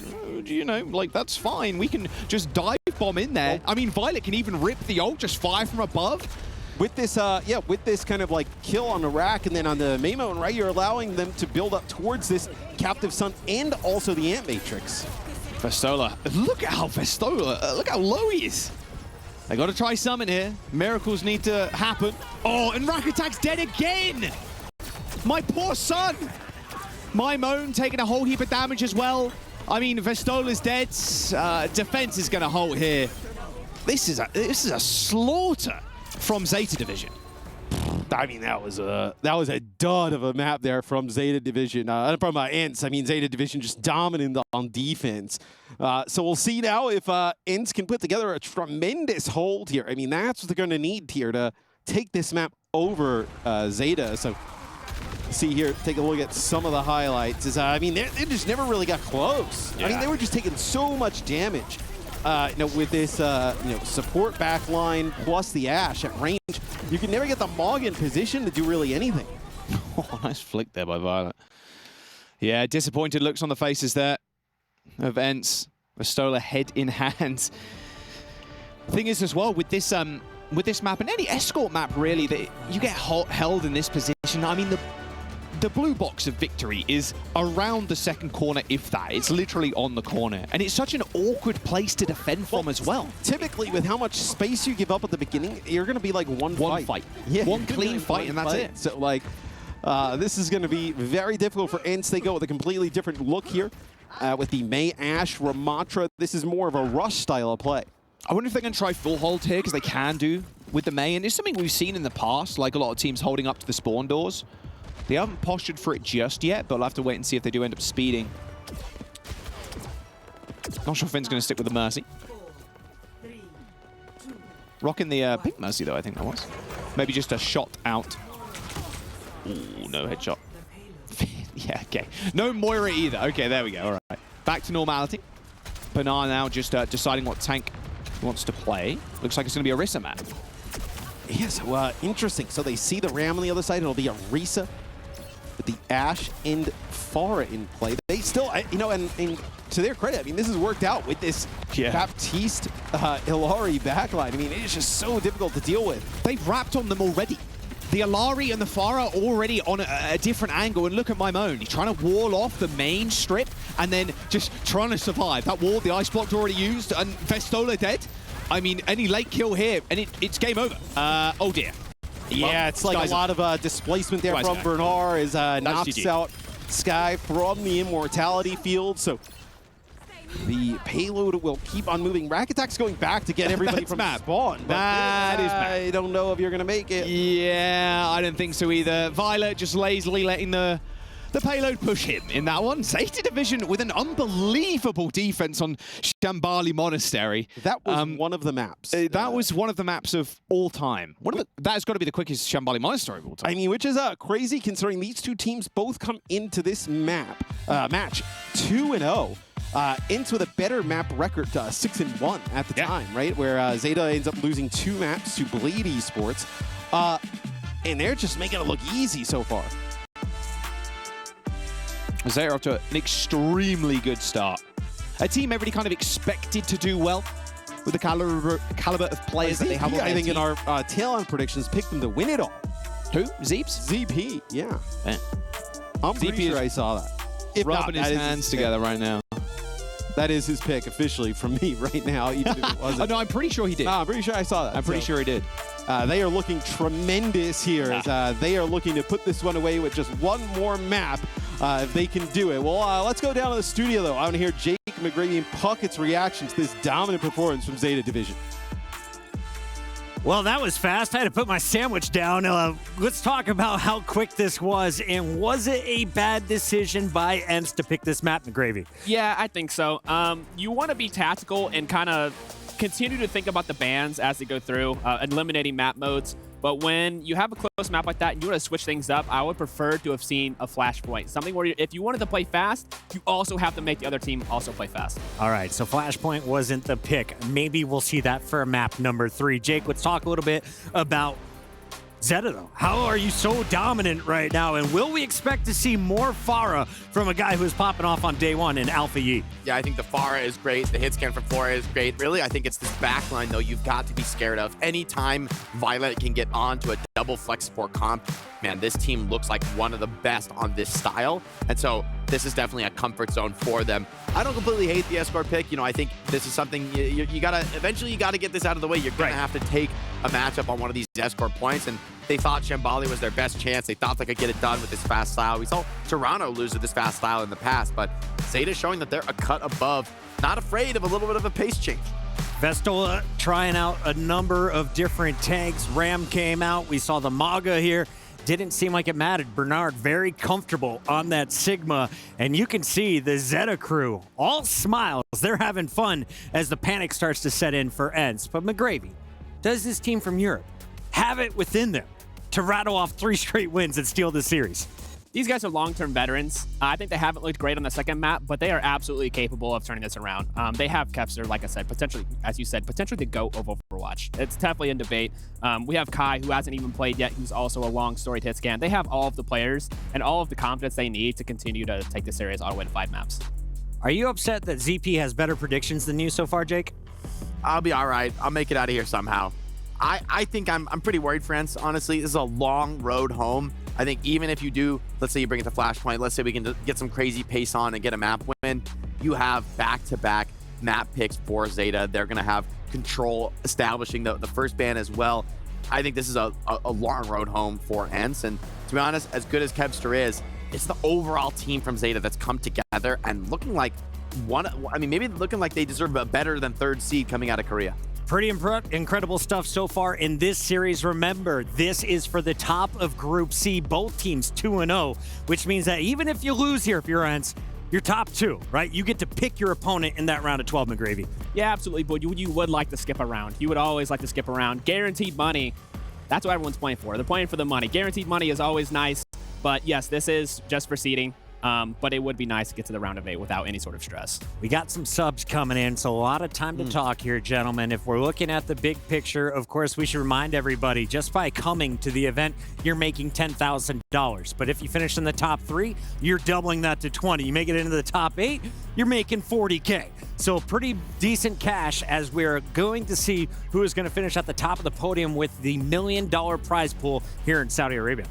Speaker 2: Like, that's fine. We can just dive bomb in there. I mean, Violet can even rip the ult, just fire from above.
Speaker 1: With this, with this kind of like kill on the Rack and then on the Maimon, right, you're allowing them to build up towards this Captive Sun and also the Ant Matrix.
Speaker 2: Festola, look at how Festola, look how low he is. They got to try summon here. Miracles need to happen. Oh, and Rack Attack's dead again. My poor son. My Moan taking a whole heap of damage as well. I mean, Festola's dead. Defense is going to halt here. This is a slaughter from ZETA Division.
Speaker 1: I mean, that was a dud of a map there from ZETA Division. From ENCE, I mean, ZETA Division just dominant on defense. So we'll see now if ENCE can put together a tremendous hold here. I mean, that's what they're going to need here to take this map over ZETA. So see here, take a look at some of the highlights. I mean, they just never really got close. Yeah. I mean, they were just taking so much damage. With this, support back line plus the Ashe at range, you can never get the Mog in position to do really anything.
Speaker 2: Oh, nice flick there by Violet. Yeah, disappointed looks on the faces there of ENCE. Festola head in hand. Thing is as well, with this map, and any escort map really, that you get held in this position. I mean, the blue box of victory is around the second corner, if that. It's literally on the corner. And it's such an awkward place to defend from as well.
Speaker 1: Typically, with how much space you give up at the beginning, you're going to be like one fight.
Speaker 2: Yeah, one clean fight, and that's it.
Speaker 1: So, like, this is going to be very difficult for ENCE. They go with a completely different look here with the Mei, Ashe, Ramatra. This is more of a rush style of play.
Speaker 2: I wonder if they're going to try full hold here, because they can do with the Mei. And it's something we've seen in the past, like a lot of teams holding up to the spawn doors. They haven't postured for it just yet, but we'll have to wait and see if they do end up speeding. Not sure Finn's going to stick with the Mercy.
Speaker 5: 4, 3, 2.
Speaker 2: Rocking the pink Mercy, though, I think that was. Maybe just a shot out. Ooh, no headshot. Yeah, okay. No Moira either. Okay, there we go. All right. Back to normality. Banana now just deciding what tank he wants to play. Looks like it's going to be a Rissa map.
Speaker 1: Yeah, so interesting. So they see the Ram on the other side. It'll be a Risa with the Ashe and Pharah in play. They still, you know, and to their credit, I mean, this has worked out with this Baptiste Illari backline. I mean, it is just so difficult to deal with.
Speaker 2: They've wrapped on them already. The Illari and the Pharah already on a different angle, and look at Mimone. He's trying to wall off the main strip and then just trying to survive. That wall, the ice block's already used, and Vestola dead. I mean, any late kill here, and it's game over. Oh dear.
Speaker 1: Yeah,
Speaker 2: well,
Speaker 1: it's like a lot of displacement there from Bernard as knocks
Speaker 2: GG.
Speaker 1: out Sky from the Immortality field. So the payload will keep on moving. Rack Attack's going back to get everybody from spawn.
Speaker 2: That is map.
Speaker 1: I don't know if you're going to make it.
Speaker 2: Yeah, I don't think so either. Violet just lazily letting the payload push him in that one. ZETA Division with an unbelievable defense on Shambali Monastery.
Speaker 1: That was one of the maps.
Speaker 2: That was one of the maps of all time. That's got to be the quickest Shambali Monastery of all time.
Speaker 1: I mean, which is crazy considering these two teams both come into this match 2-0. ENCE with a better map record, 6-1 at the time, right? Where ZETA ends up losing 2 maps to Blade Esports. And they're just making it look easy so far.
Speaker 2: ZETA off to an extremely good start. A team everybody kind of expected to do well with the caliber of players that they have on their
Speaker 1: I think
Speaker 2: team.
Speaker 1: in our tail-end predictions picked them to win it all.
Speaker 2: Who? Zeeps?
Speaker 1: ZP, yeah.
Speaker 2: Yeah.
Speaker 1: I'm pretty
Speaker 2: ZP
Speaker 1: sure I saw that. If
Speaker 2: Rubbing
Speaker 1: not,
Speaker 2: his
Speaker 1: that is
Speaker 2: hands together right now.
Speaker 1: That is his pick officially from me right now, even if it wasn't.
Speaker 2: Oh, no, I'm pretty sure he did.
Speaker 1: No, I'm pretty sure I saw that.
Speaker 2: I'm pretty sure he did.
Speaker 1: They are looking tremendous here as they are looking to put this one away with just one more map if they can do it. Well, let's go down to the studio, though. I want to hear Jake McGravy and Puckett's reaction to this dominant performance from ZETA Division.
Speaker 3: Well, that was fast. I had to put my sandwich down. Let's talk about how quick this was. And was it a bad decision by ENCE to pick this map, McGravy?
Speaker 6: Yeah, I think so. You want to be tactical and kind of continue to think about the bans as they go through, eliminating map modes. But when you have a close map like that and you want to switch things up, I would prefer to have seen a flashpoint. Something where if you wanted to play fast, you also have to make the other team also play fast.
Speaker 3: All right, so flashpoint wasn't the pick. Maybe we'll see that for map number 3. Jake, let's talk a little bit about ZETA, though. How are you so dominant right now? And will we expect to see more Pharah from a guy who's popping off on day 1 in Alpha Yi?
Speaker 4: Yeah, I think the Pharah is great. The hit scan from Flora is great. Really, I think it's this backline, though, you've got to be scared of. Anytime Violet can get onto a double flex support comp, man, this team looks like one of the best on this style. And so this is definitely a comfort zone for them. I don't completely hate the escort pick. You know, I think this is something you gotta, eventually you gotta get this out of the way. You're gonna have to take a matchup on one of these escort points, and they thought Shambali was their best chance. They thought they could get it done with this fast style. We saw Toronto lose with this fast style in the past, but ZETA showing that they're a cut above, not afraid of a little bit of a pace change.
Speaker 3: Vestola trying out a number of different tanks. Ram came out. We saw the Maga here. Didn't seem like it mattered. Bernard very comfortable on that Sigma. And you can see the ZETA crew all smiles. They're having fun as the panic starts to set in for ENCE. But McGravy, does this team from Europe have it within them to rattle off 3 straight wins and steal the series?
Speaker 6: These guys are long-term veterans. I think they haven't looked great on the second map, but they are absolutely capable of turning this around. They have Kevster, like I said, potentially, as you said, potentially the GOAT of Overwatch. It's definitely in debate. We have Kai, who hasn't even played yet, who's also a long storied hit scan. They have all of the players and all of the confidence they need to continue to take this series all the way to 5 maps.
Speaker 3: Are you upset that ZP has better predictions than you so far, Jake?
Speaker 4: I'll be all right. I'll make it out of here somehow. I think I'm pretty worried, friends. Honestly, this is a long road home. I think even if you do, let's say you bring it to Flashpoint, let's say we can get some crazy pace on and get a map win, you have back-to-back map picks for ZETA. They're going to have control establishing the first ban as well. I think this is a long road home for ENCE. And to be honest, as good as Kevster is, it's the overall team from ZETA that's come together and looking like maybe looking like they deserve a better than 3rd seed coming out of Korea.
Speaker 3: Pretty incredible stuff so far in this series. Remember, this is for the top of Group C. Both teams 2-0, which means that even if you lose here, if you're ENCE, you're top 2, right? You get to pick your opponent in that round of 12, McGravy.
Speaker 6: Yeah, absolutely, but you would like to skip around. You would always like to skip around. Guaranteed money, that's what everyone's playing for. They're playing for the money. Guaranteed money is always nice, but yes, this is just for seeding. but it would be nice to get to the round of 8 without any sort of stress.
Speaker 3: We got some subs coming in, so a lot of time to talk here, gentlemen. If we're looking at the big picture, of course, we should remind everybody, just by coming to the event, you're making $10,000. But if you finish in the top 3, you're doubling that to 20. You make it into the top 8, you're making 40K. So pretty decent cash, as we're going to see who is going to finish at the top of the podium with the $1 million prize pool here in Saudi Arabia.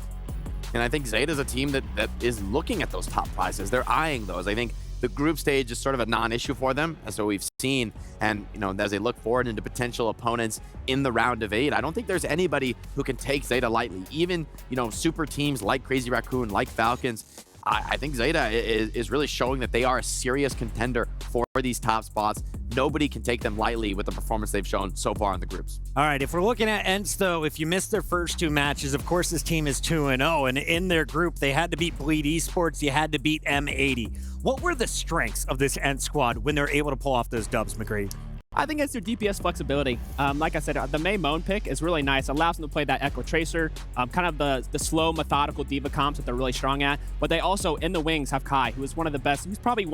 Speaker 4: And I think ZETA is a team that is looking at those top prizes. They're eyeing those. I think the group stage is sort of a non-issue for them, as so we've seen. And, you know, as they look forward into potential opponents in the round of 8, I don't think there's anybody who can take ZETA lightly. Even, you know, super teams like Crazy Raccoon, like Falcons, I think ZETA is really showing that they are a serious contender for these top spots. Nobody can take them lightly with the performance they've shown so far in the groups.
Speaker 3: All right, if we're looking at ENCE, though, if you missed their first 2 matches, of course, this team is 2-0, and in their group, they had to beat Bleed Esports, you had to beat M80. What were the strengths of this ENCE squad when they're able to pull off those dubs, McGrady?
Speaker 6: I think it's their DPS flexibility. Like I said, the May Moan pick is really nice. It allows them to play that Echo Tracer, kind of the slow, methodical diva comps that they're really strong at. But they also, in the wings, have Kai, who is one of the best. He's probably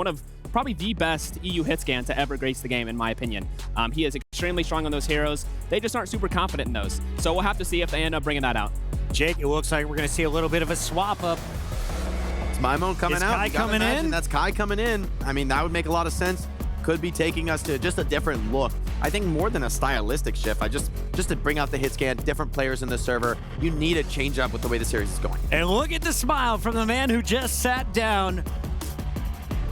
Speaker 6: the best EU hit scan to ever grace the game, in my opinion. He is extremely strong on those heroes. They just aren't super confident in those. So we'll have to see if they end up bringing that out.
Speaker 3: Jake, it looks like we're going to see a little bit of a swap up.
Speaker 4: It's Maimon coming
Speaker 3: Is
Speaker 4: out.
Speaker 3: Kai
Speaker 4: You gotta
Speaker 3: coming
Speaker 4: imagine
Speaker 3: in?
Speaker 4: That's Kai coming in. I mean, that would make a lot of sense. Could be taking us to just a different look. I think more than a stylistic shift, just to bring out the hit scan, different players in the server, you need a change up with the way the series is going.
Speaker 3: And look at the smile from the man who just sat down.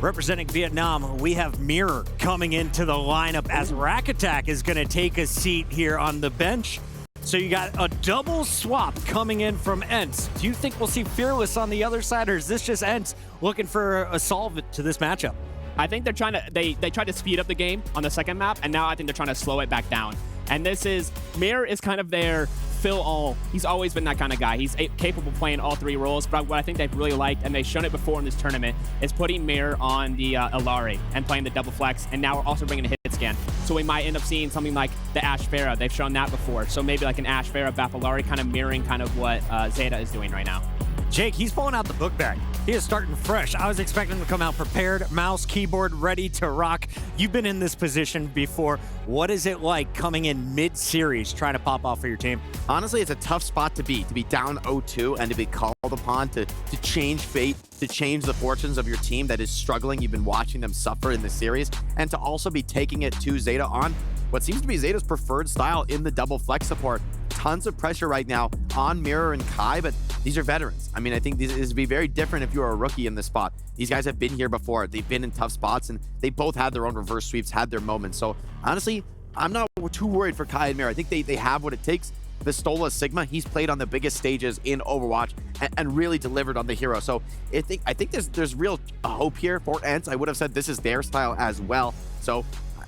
Speaker 3: Representing Vietnam, we have Mirror coming into the lineup as Rack Attack is going to take a seat here on the bench. So you got a double swap coming in from ENCE. Do you think we'll see Fearless on the other side, or is this just ENCE looking for a solvent to this matchup?
Speaker 6: I think they're trying to, they tried to speed up the game on the second map, and now I think they're trying to slow it back down. And this is, Mirror is kind of their fill all. He's always been that kind of guy. He's capable of playing all 3 roles, but what I think they've really liked, and they've shown it before in this tournament, is putting Mirror on the Ilari and playing the double flex, and now we're also bringing a hit scan. So we might end up seeing something like the Ashe Farah. They've shown that before. So maybe like an Ashe Farah, Bapalari, kind of mirroring kind of what ZETA is doing right now.
Speaker 3: Jake, he's pulling out the book bag. He is starting fresh. I was expecting him to come out prepared, mouse, keyboard, ready to rock. You've been in this position before. What is it like coming in mid-series, trying to pop off for your team?
Speaker 4: Honestly, it's a tough spot to be down 0-2 and to be called upon to change fate, to change the fortunes of your team that is struggling. You've been watching them suffer in the series, and to also be taking it to ZETA on what seems to be ZETA's preferred style in the double flex support. Tons of pressure right now on Mirror and Kai, but these are veterans. I mean, I think this would be very different if you were a rookie in this spot. These guys have been here before. They've been in tough spots, and they both had their own reverse sweeps, had their moments. So honestly, I'm not too worried for Kai and Mirror. I think they have what it takes. Vistola Sigma, he's played on the biggest stages in Overwatch and really delivered on the hero. So I think there's real hope here for ENCE. I would have said this is their style as well. So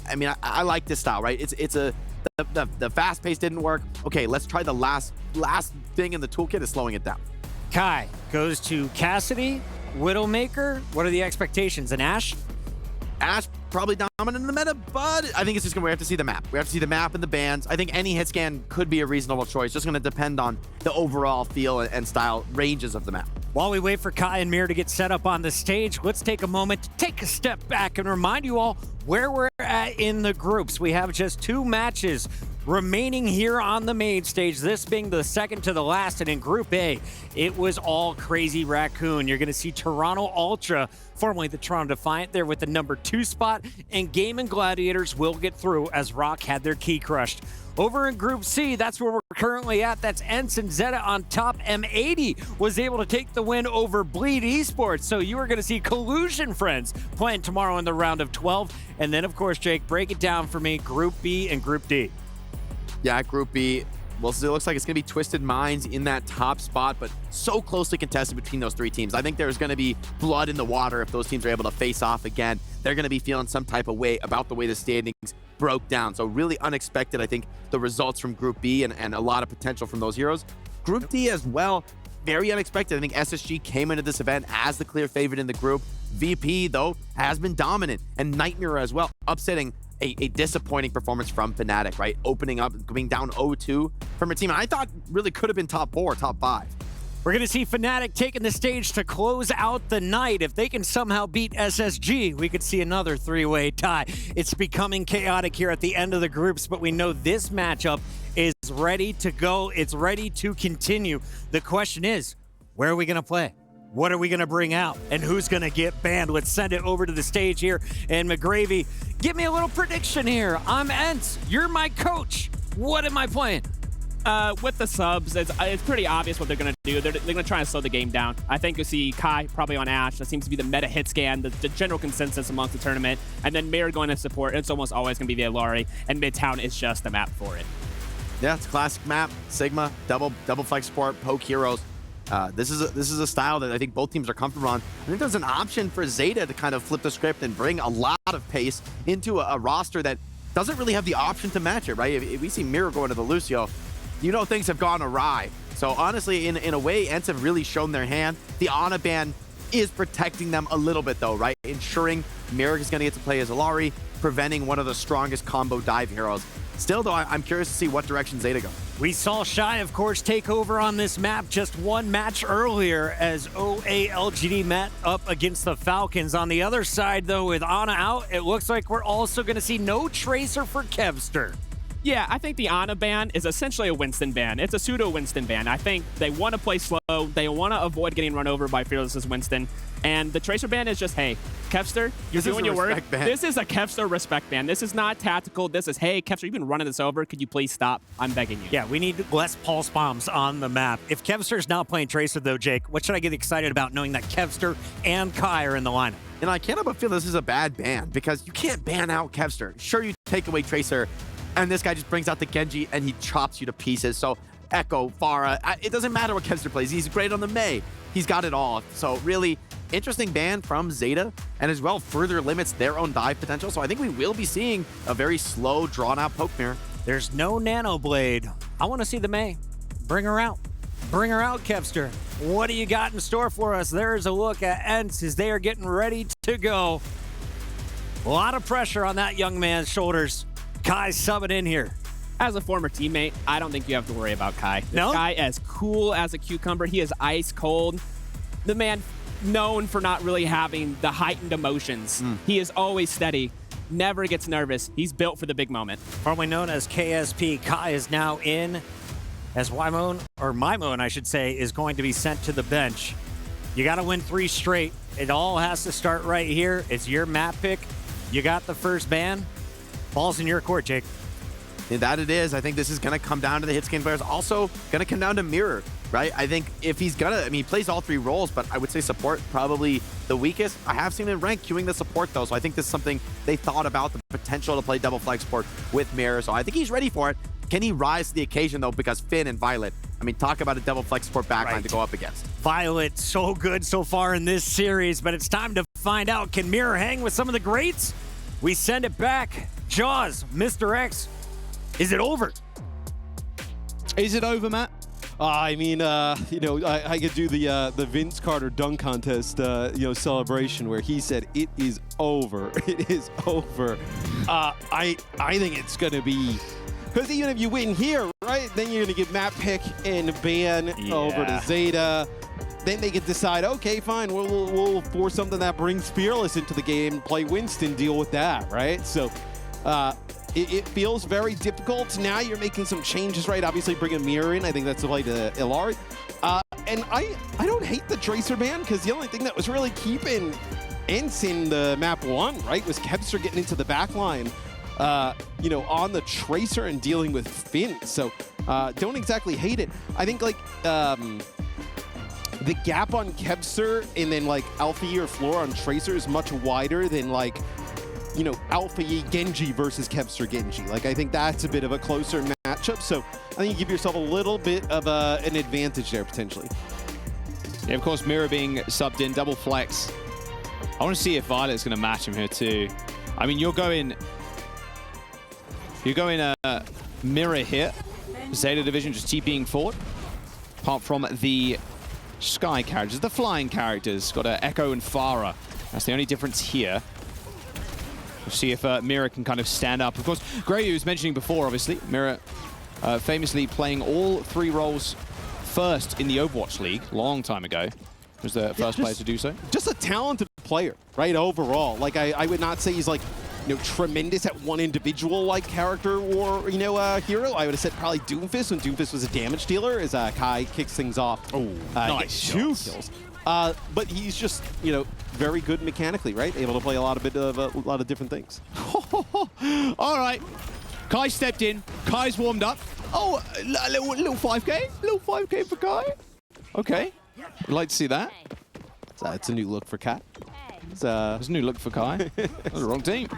Speaker 4: I mean, I like this style, right? The fast pace didn't work. Okay, let's try the last thing in the toolkit is slowing it down.
Speaker 3: Kai goes to Cassidy, Widowmaker. What are the expectations? An Ashe?
Speaker 4: Ashe probably dominant in the meta, but I think it's just we have to see the map. We have to see the map and the bans. I think any hit scan could be a reasonable choice. Just going to depend on the overall feel and style ranges of the map.
Speaker 3: While we wait for Kai and Mir to get set up on the stage, let's take a moment to take a step back and remind you all where we're at in the groups. We have just 2 matches remaining here on the main stage, this being the second to the last. And in Group A, it was all Crazy Raccoon. You're going to see Toronto Ultra, formerly the Toronto Defiant, there with the number 2 spot, and Game & Gladiators will get through as Rock had their key crushed. Over in Group C, that's where we're currently at. That's ENCE and ZETA on top. M80 was able to take the win over Bleed Esports. So you are going to see Collusion Friends playing tomorrow in the round of 12. And then, of course, Jake, break it down for me, Group B and Group D.
Speaker 4: Yeah, Group B, well, it looks like it's going to be Twisted Minds in that top spot, but so closely contested between those 3 teams. I think there's going to be blood in the water if those teams are able to face off again. They're going to be feeling some type of way about the way the standings broke down. So really unexpected, I think, the results from Group B and a lot of potential from those heroes. Group D as well, very unexpected. I think SSG came into this event as the clear favorite in the group. VP, though, has been dominant, and Nightmare as well, upsetting a disappointing performance from Fnatic, right? Opening up, going down 0-2 from a team I thought really could have been top 4, top 5.
Speaker 3: We're going to see Fnatic taking the stage to close out the night. If they can somehow beat SSG, we could see another three-way tie. It's becoming chaotic here at the end of the groups, but we know this matchup is ready to go. It's ready to continue. The question is, where are we going to play? What are we going to bring out? And who's going to get banned? Let's send it over to the stage here. And McGravy, give me a little prediction here. I'm ENCE. You're my coach. What am I playing?
Speaker 6: With the subs, it's pretty obvious what they're going to do. They're going to try and slow the game down. I think you'll see Kai probably on Ashe. That seems to be the meta hit scan, the general consensus amongst the tournament. And then Mirror going to support. It's almost always going to be the Alari, and Midtown is just the map for it.
Speaker 4: Yeah, it's a classic map. Sigma, double flex support, poke heroes. This is a style that I think both teams are comfortable on. I think there's an option for ZETA to kind of flip the script and bring a lot of pace into a roster that doesn't really have the option to match it, right? If we see Mirror going to the Lucio, you know things have gone awry. So honestly, in a way, ENCE have really shown their hand. The Ana ban is protecting them a little bit though, right? Ensuring Mirror is going to get to play as Alari, preventing one of the strongest combo dive heroes. Still though, I'm curious to see what direction ZETA go.
Speaker 3: We saw Shy, of course, take over on this map just one match earlier as OALGD met up against the Falcons. On the other side, though, with Ana out, it looks like we're also going to see no Tracer for Kevster.
Speaker 6: Yeah, I think the Ana ban is essentially a Winston ban. It's a pseudo Winston ban. I think they want to play slow. They want to avoid getting run over by Fearless's Winston. And the Tracer ban is just, hey, Kevster, you're doing your work. This is a Kevster respect ban. This is not tactical. This is, hey, Kevster, you've been running this over. Could you please stop? I'm begging you.
Speaker 3: Yeah, we need less pulse bombs on the map. If Kevster's not playing Tracer, though, Jake, what should I get excited about knowing that Kevster and Kai are in the lineup?
Speaker 4: And I can't help but feel this is a bad ban because you can't ban out Kevster. Sure, you take away Tracer, and this guy just brings out the Genji and he chops you to pieces. So Echo, Pharah, it doesn't matter what Kevster plays. He's great on the Mei. He's got it all. So really interesting ban from ZETA, and as well further limits their own dive potential. So I think we will be seeing a very slow, drawn-out poke mirror.
Speaker 3: There's no Nano Blade. I want to see the Mei. Bring her out. Bring her out, Kevster. What do you got in store for us? There's a look at ENCE as they are getting ready to go. A lot of pressure on that young man's shoulders. Kai subbing in here.
Speaker 6: As a former teammate, I don't think you have to worry about Kai. This guy as cool as a cucumber. He is ice cold. The man known for not really having the heightened emotions. He is always steady, never gets nervous. He's built for the big moment.
Speaker 3: Formerly known as KSP, Kai is now in as Wymone, or Mymone, I should say, is going to be sent to the bench. You got to win 3 straight. It all has to start right here. It's your map pick. You got the first ban. Ball's in your court, Jake.
Speaker 4: That it is. I think this is going to come down to the hit scan players. Also going to come down to Mirror, right? I think if he's going to, I mean, he plays all 3 roles, but I would say support probably the weakest. I have seen him rank queuing the support though, so I think this is something they thought about, the potential to play double flag support with Mirror. So I think he's ready for it. Can he rise to the occasion though? Because Finn and Violet, I mean, talk about a double flex support backline to go up against.
Speaker 3: Violet, so good so far in this series, but it's time to find out. Can Mirror hang with some of the greats? We send it back. Jaws, Mr. X, is it over?
Speaker 2: Is it over, Matt?
Speaker 1: I mean, you know, I could do the Vince Carter dunk contest, you know, celebration where he said it is over. It is over. I think it's gonna be, because even if you win here, right, then you're gonna get map pick and ban over to ZETA. Then they can decide, okay, fine, we'll force something that brings Fearless into the game, play Winston, deal with that, right? So it feels very difficult. Now you're making some changes, right? Obviously bringing Mirror in, I think that's the play to Ilari. And I don't hate the Tracer ban, because the only thing that was really keeping ENCE in the map 1, right, was Kevster getting into the back line, you know, on the Tracer and dealing with Finn. So don't exactly hate it. I think, like, the gap on Kevster and then, like, Alpha or Floor on Tracer is much wider than, like, you know, Alpha Genji versus Kevster Genji. Like, I think that's a bit of a closer matchup. So I think you give yourself a little bit of an advantage there, potentially.
Speaker 2: Yeah, of course, Mirror being subbed in, double flex. I want to see if Violet's going to match him here too. I mean, you're going Mirror here. ZETA Division just TPing forward. Apart from the Sky characters, the flying characters, got Echo and Pharah. That's the only difference here. We'll see if Mirror can kind of stand up. Of course, Gray was mentioning before, obviously, Mirror famously playing all 3 roles first in the Overwatch League, long time ago. Was the first player to do so.
Speaker 1: Just a talented player, right, overall. Like, I would not say he's, like, you know, tremendous at one individual, like, character or, you know, hero. I would have said probably Doomfist when Doomfist was a damage dealer as Kai kicks things off.
Speaker 2: Oh, nice
Speaker 1: two
Speaker 2: shots.
Speaker 1: kills. But he's just, you know, very good mechanically, right? Able to play a lot of different things.
Speaker 2: All right. Kai stepped in. Kai's warmed up. Oh, a little 5K. Little 5K for Kai. Okay. I'd like to see that.
Speaker 1: It's a new look for Kai.
Speaker 2: It's a new look for Kai. That's the wrong team.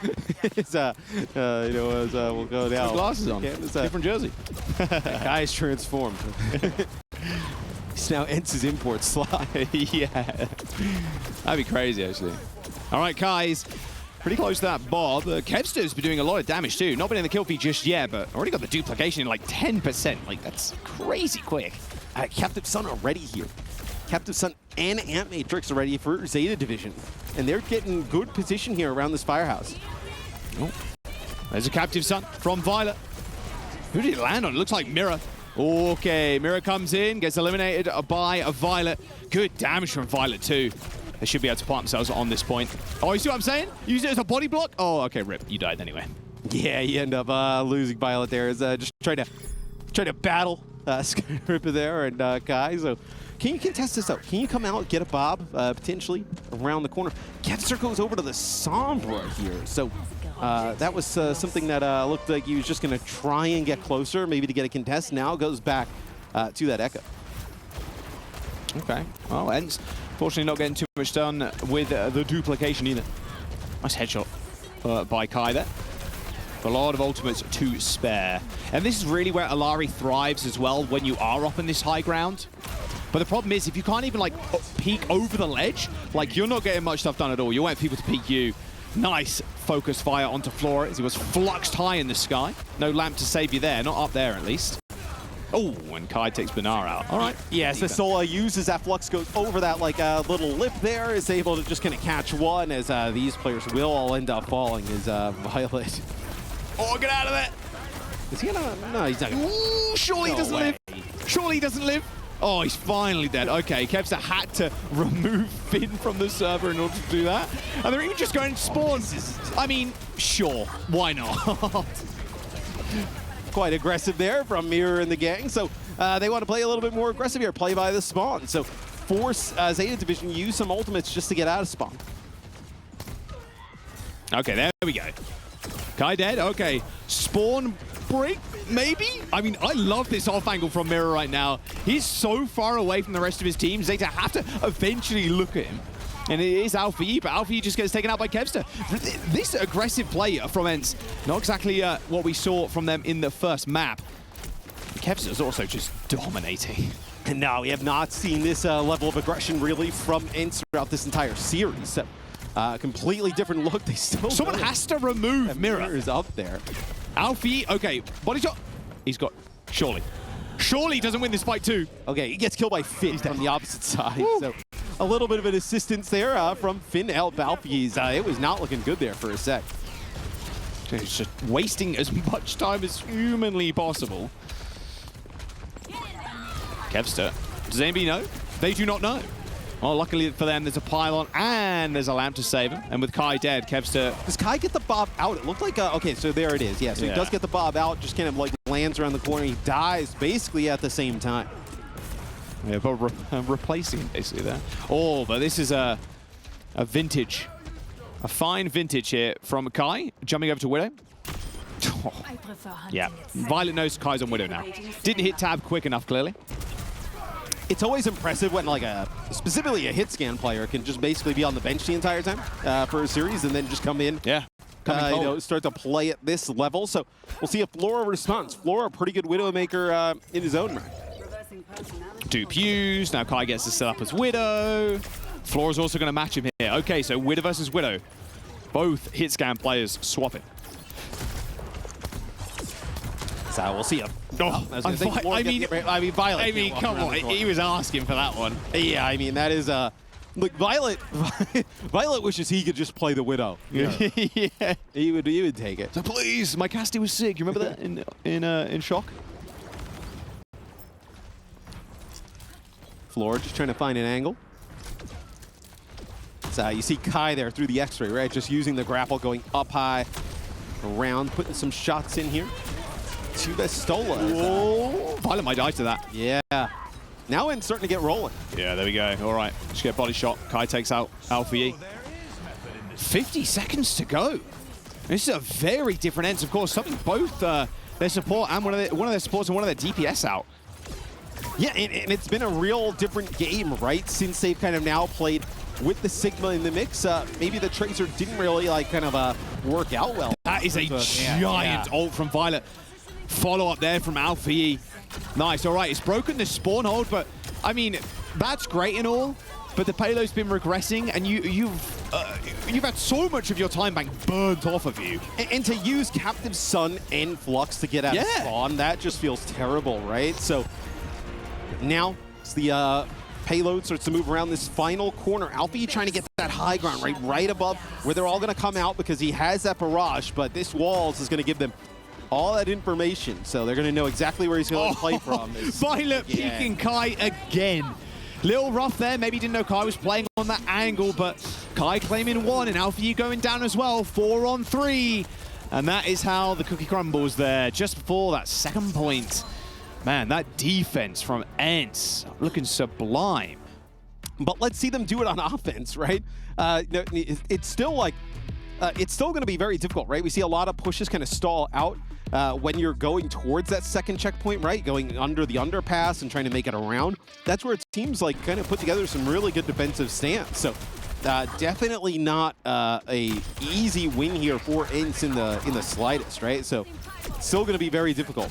Speaker 1: It's, you know, we'll go down.
Speaker 2: Glasses on. Different jersey.
Speaker 1: Kai is transformed. He's now ENCE's import slot.
Speaker 2: Yeah. That'd be crazy, actually. All right, Kai's pretty close to that Bob. Kevster's been doing a lot of damage, too. Not been in the kill feed just yet, but already got the duplication in like 10%. Like, that's crazy quick.
Speaker 1: Captive Sun already here. Captive Sun and Ant Matrix are ready for Zeta Division. And they're getting good position here around this firehouse.
Speaker 2: Oh. There's a Captive Sun from Violet. Who did it land on? It looks like Mirror. Okay, Mirror comes in, gets eliminated by a Violet. Good damage from Violet too. They should be able to plant themselves on this point. Oh, you see what I'm saying? Use it as a body block? Oh, okay, rip. You died anyway.
Speaker 1: Yeah, you end up losing Violet there. Is just trying to battle Ripper there and Kai. So can you contest this out? Can you come out, get a Bob, potentially around the corner? Kevster goes over to the Sombra here. So that was something that looked like he was just going to try and get closer, maybe to get a contest. Now goes back to that Echo.
Speaker 2: Okay. Well, ENCE fortunately not getting too much done with the duplication either. Nice headshot by Kai there. A lot of ultimates to spare. And this is really where Alari thrives as well when you are up in this high ground. But the problem is, if you can't even like peek over the ledge, like you're not getting much stuff done at all. You want people to peek you. Nice focus fire onto Flora as he was fluxed high in the sky. No lamp to save you there, not up there at least. Oh, and Kai takes Benar out. All right.
Speaker 1: Yeah, so Sola uses that flux, goes over that like little lip there, is able to just kind of catch one as these players will all end up falling as Violet.
Speaker 2: Oh, get out of there.
Speaker 1: Is he gonna? No, he's not gonna.
Speaker 2: Ooh, surely he doesn't live. Surely he doesn't live. Oh, he's finally dead. Okay, Kevster had to remove Finn from the server in order to do that. And they're even just going to spawn. I mean, sure, why not?
Speaker 1: Quite aggressive there from Mirror and the gang. So they want to play a little bit more aggressive here, play by the spawn. So force Zeta Division use some ultimates just to get out of spawn.
Speaker 2: Okay, there we go. Kai dead, okay. Spawn break, maybe? I mean, I love this off angle from Mirror right now. He's so far away from the rest of his team. Zeta have to eventually look at him. And it is Alfie, but Alfie just gets taken out by Kevster. This aggressive play from ENCE, not exactly what we saw from them in the first map. Kevster's also just dominating.
Speaker 1: And now we have not seen this level of aggression really from ENCE throughout this entire series. So completely different look. They still
Speaker 2: Someone has to remove Mirror.
Speaker 1: Mirror's up there.
Speaker 2: Alfie, okay, body shot. He's got, surely. Surely he doesn't win this fight too.
Speaker 1: Okay, he gets killed by Finn on the opposite side. Woo. So a little bit of an assistance there from Finn to help Alfie. It was not looking good there for a sec.
Speaker 2: He's just wasting as much time as humanly possible. Kevster, does anybody know? They do not know. Well, luckily for them, there's a pylon and there's a lamp to save him. And with Kai dead, Kevster...
Speaker 1: Does Kai get the Bob out? It looked like... okay, so there it is. Yeah, so he does get the Bob out, just kind of like lands around the corner. He dies basically at the same time.
Speaker 2: Yeah, but replacing him basically there. Oh, but this is a vintage. A fine vintage here from Kai. Jumping over to Widow. Oh. Yeah, Violet knows Kai's on Widow now. Didn't hit tab quick enough, clearly.
Speaker 1: It's always impressive when like specifically a hit scan player can just basically be on the bench the entire time for a series and then just come in.
Speaker 2: Yeah.
Speaker 1: You know, start to play at this level. So we'll see if Flora responds. Flora, a pretty good Widowmaker in his own right.
Speaker 2: Dupe used. Now Kai gets to set up as Widow. Flora's also going to match him here. Okay, so Widow versus Widow. Both hit scan players swapping.
Speaker 1: So we'll see him.
Speaker 2: Oh,
Speaker 1: I mean, Violet.
Speaker 2: I mean, come on. He was asking for that one.
Speaker 1: Yeah, I mean, that is look, Violet wishes he could just play the Widow.
Speaker 2: Yeah. Yeah.
Speaker 1: He would take it.
Speaker 2: So please, my casty was sick. You remember that in Shock?
Speaker 1: Floor just trying to find an angle. So you see Kai there through the X-ray, right? Just using the grapple, going up high, around, putting some shots in here. Tubestola.
Speaker 2: Oh, Violet might die to that.
Speaker 1: Yeah. Now ENCE starting to get rolling.
Speaker 2: Yeah, there we go. All right, just get a body shot. Kai takes out Alpha E. 50 seconds to go. This is a very different ENCE, of course. Something both their support and one of their supports and one of their DPS out.
Speaker 1: Yeah, and it's been a real different game, right? Since they've kind of now played with the Sigma in the mix. Maybe the Tracer didn't really like kind of work out well.
Speaker 2: That is a giant ult from Violet. Follow up there from Alpha E. Nice, all right, it's broken the spawn hold, but I mean, that's great and all, but the payload's been regressing, and you've had so much of your time bank burnt off of you.
Speaker 1: And to use Captive Sun and Flux to get out of spawn, that just feels terrible, right? So now it's the payload starts to move around this final corner. Alfie trying to get that high ground, right above where they're all going to come out because he has that barrage, but this walls is going to give them all that information, so they're going to know exactly where he's going to play from.
Speaker 2: Violet peeking Kai again. Little rough there, maybe didn't know Kai was playing on that angle, but Kai claiming one, and Alpha E going down as well, 4 on 3. And that is how the cookie crumbles there, just before that second point. Man, that defense from ENCE looking sublime.
Speaker 1: But let's see them do it on offense, right? It's still like, it's still going to be very difficult, right? We see a lot of pushes kind of stall out when you're going towards that second checkpoint, right? Going under the underpass and trying to make it around. That's where it seems like kind of put together some really good defensive stance. So definitely not a easy win here for ENCE in the slightest, right? So still going to be very difficult.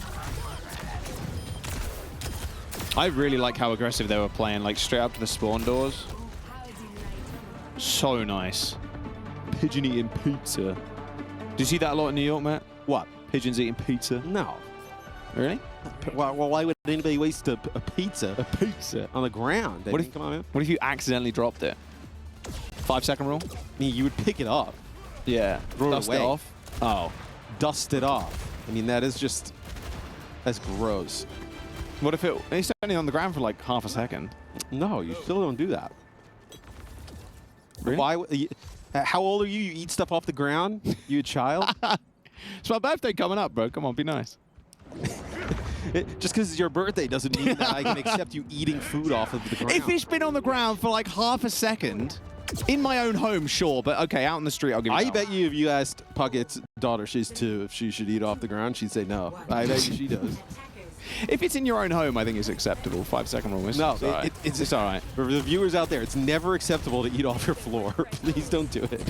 Speaker 2: I really like how aggressive they were playing, like straight up to the spawn doors. So nice. Pigeon eating pizza. Do you see that a lot in New York, Matt?
Speaker 1: What?
Speaker 2: Pigeons eating pizza?
Speaker 1: No.
Speaker 2: Really?
Speaker 1: Well, why would anybody waste a pizza?
Speaker 2: A pizza?
Speaker 1: On the ground?
Speaker 2: What if,
Speaker 1: come on, man.
Speaker 2: What if you accidentally dropped it? 5-second rule?
Speaker 1: I mean, you would pick it up.
Speaker 2: Yeah.
Speaker 1: Throw
Speaker 2: Dust
Speaker 1: it away.
Speaker 2: it off? Oh.
Speaker 1: Dust it off. I mean, that is just, that's gross.
Speaker 2: What if it's only on the ground for like half a second?
Speaker 1: No, you still don't do that.
Speaker 2: Really?
Speaker 1: Why? How old are you? You eat stuff off the ground? You a child?
Speaker 2: It's my birthday coming up, bro. Come on, be nice.
Speaker 1: Just because it's your birthday doesn't mean that I can accept you eating food off of the ground.
Speaker 2: If it's been on the ground for like half a second, in my own home, sure, but okay, out in the street, I'll give it
Speaker 1: I bet you if you asked Puckett's daughter, she's 2, if she should eat off the ground, she'd say no. I bet you she does.
Speaker 2: If it's in your own home, I think it's acceptable. 5-second rule.
Speaker 1: No,
Speaker 2: it's all right. It's all right.
Speaker 1: For the viewers out there, it's never acceptable to eat off your floor. Please don't do it.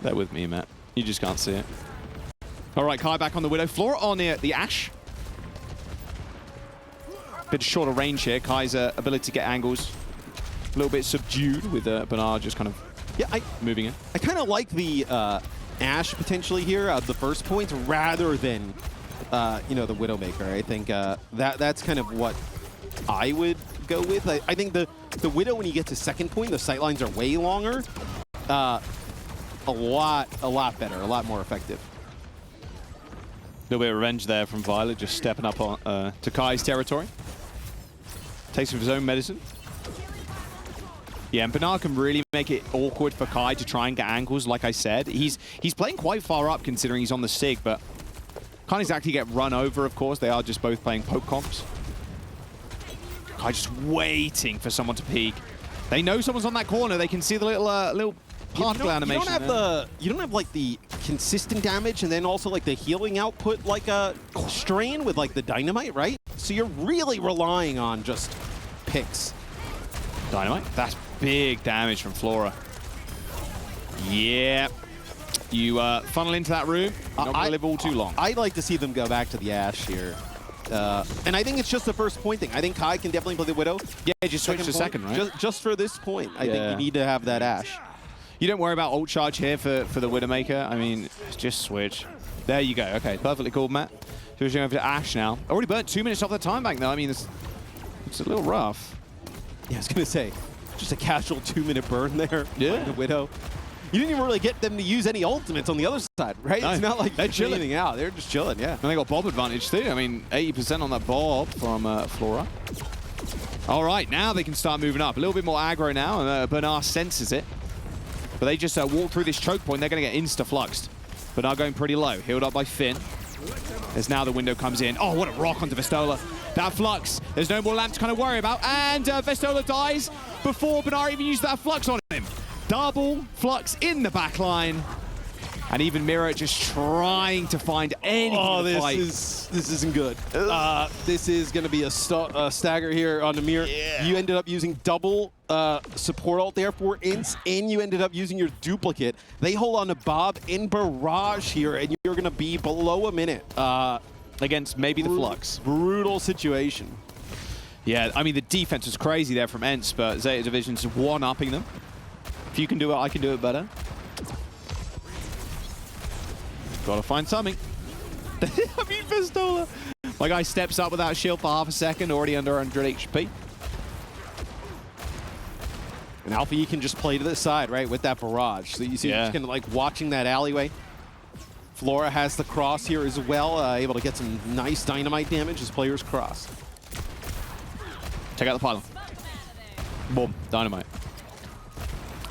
Speaker 2: Bear with me, Matt. You just can't see it. All right, Kai back on the Widow. Flora on the Ashe. Bit shorter range here. Kai's ability to get angles a little bit subdued with Bernard just kind of moving in.
Speaker 1: I kind of like the Ashe potentially here, the first point, rather than the Widowmaker. I think that's kind of what I would go with. I think the Widow, when you get to second point, the sightlines are way longer. A lot better, a lot more effective.
Speaker 2: A little bit of revenge there from Violet, just stepping up on, to Kai's territory. Takes of his own medicine. Yeah, and Bernard can really make it awkward for Kai to try and get angles, like I said. He's playing quite far up considering he's on the Sig, but can't exactly get run over, of course. They are just both playing poke comps. Kai just waiting for someone to peek. They know someone's on that corner. They can see the little particle animation.
Speaker 1: You don't have like the consistent damage and then also like the healing output like a strain with like the dynamite, right? So you're really relying on just picks.
Speaker 2: Dynamite. That's big damage from Flora. Yeah. You funnel into that room. Not going to live all too long.
Speaker 1: I'd like to see them go back to the Ashe here. And I think it's just the first point thing. I think Kai can definitely play the Widow.
Speaker 2: Yeah, just switch to second, right?
Speaker 1: Just for this point, I think you need to have that Ashe.
Speaker 2: You don't worry about ult charge here for the Widowmaker. I mean, just switch. There you go. Okay, perfectly cool, Matt. Switching over to Ashe now. Already burnt 2 minutes off the time bank, though. I mean, it's a little rough.
Speaker 1: Yeah, I was going to say, just a casual 2-minute burn there.
Speaker 2: Yeah.
Speaker 1: The Widow. you didn't even really get them to use any ultimates on the other side, right?
Speaker 2: No,
Speaker 1: It's not like
Speaker 2: they're
Speaker 1: they're
Speaker 2: chilling.
Speaker 1: anything out. They're just chilling, yeah.
Speaker 2: And they got Bob advantage too. I mean, 80% on that Bob from Flora. All right, now they can start moving up. A little bit more aggro now, and Bernard senses it. But they just walk through this choke point. They're going to get insta-fluxed. Bernard going pretty low. Healed up by Finn. As now the window comes in. Oh, what a rock onto Vestola. That flux. There's no more lamp to kind of worry about. And Vestola dies before Bernard even used that flux on him. Double flux in the back line. And even Mira just trying to find anything to fight.
Speaker 1: This isn't good. This is going to be a stagger here on the Mirror.
Speaker 2: Yeah.
Speaker 1: You ended up using double support ult there for ENCE, and you ended up using your duplicate. They hold on to Bob in Barrage here, and you're going to be below a minute.
Speaker 2: Against maybe the flux.
Speaker 1: Brutal situation.
Speaker 2: Yeah, I mean, the defense was crazy there from ENCE, but Zeta Division's one-upping them. If you can do it, I can do it better. Gotta find something. I mean, Vestola. My guy steps up without shield for half a second, already under 100 HP.
Speaker 1: And Alpha, you can just play to the side, right, with that Barrage. So you see, you're just kind of like watching that alleyway. Flora has the cross here as well, able to get some nice dynamite damage as players cross.
Speaker 2: Check out the pylon. Boom, dynamite.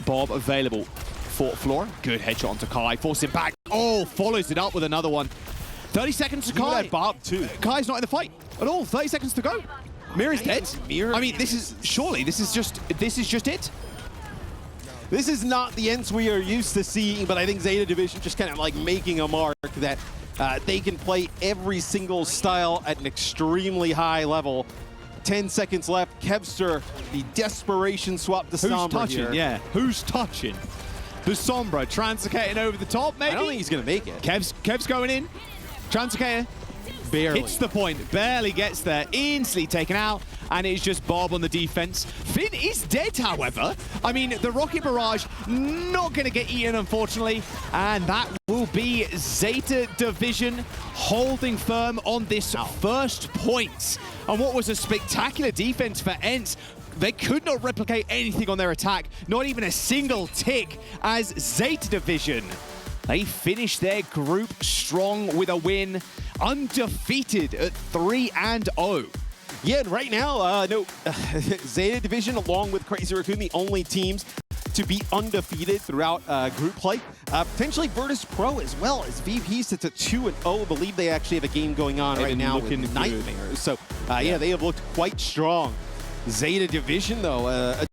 Speaker 2: Bob available for Flora. Good headshot onto Kai, force him back. Oh, follows it up with another one. 30 seconds to Kai.
Speaker 1: That Bob too.
Speaker 2: Kai's not in the fight at all. 30 seconds to go. Mira's dead.
Speaker 1: Mira
Speaker 2: I mean, this is just it.
Speaker 1: This is not the ENCE we are used to seeing, but I think Zeta Division just kind of like making a mark that they can play every single style at an extremely high level. 10 seconds left. Kevster, the desperation swap to Sombra.
Speaker 2: Who's touching?
Speaker 1: Here.
Speaker 2: Yeah. Who's touching? The Sombra translocating over the top, maybe?
Speaker 1: I don't think he's going to make it.
Speaker 2: Kev's going in. Translocator
Speaker 1: Barely.
Speaker 2: hits the point. Barely gets there. Instantly taken out. And it's just Bob on the defense. Finn is dead, however. I mean, the Rocket Barrage not going to get eaten, unfortunately. And that will be Zeta Division holding firm on this first point. And what was a spectacular defense for ENCE. They could not replicate anything on their attack, not even a single tick, as Zeta Division. They finished their group strong with a win, undefeated at 3-0.
Speaker 1: Yeah, and right now, Zeta Division, along with Crazy Raccoon, the only teams to be undefeated throughout group play. Potentially Virtus Pro as well, as VP sits at 2-0. I believe they actually have a game going on right now with Nightmares. So, yeah, they have looked quite strong. Zeta Division, though, a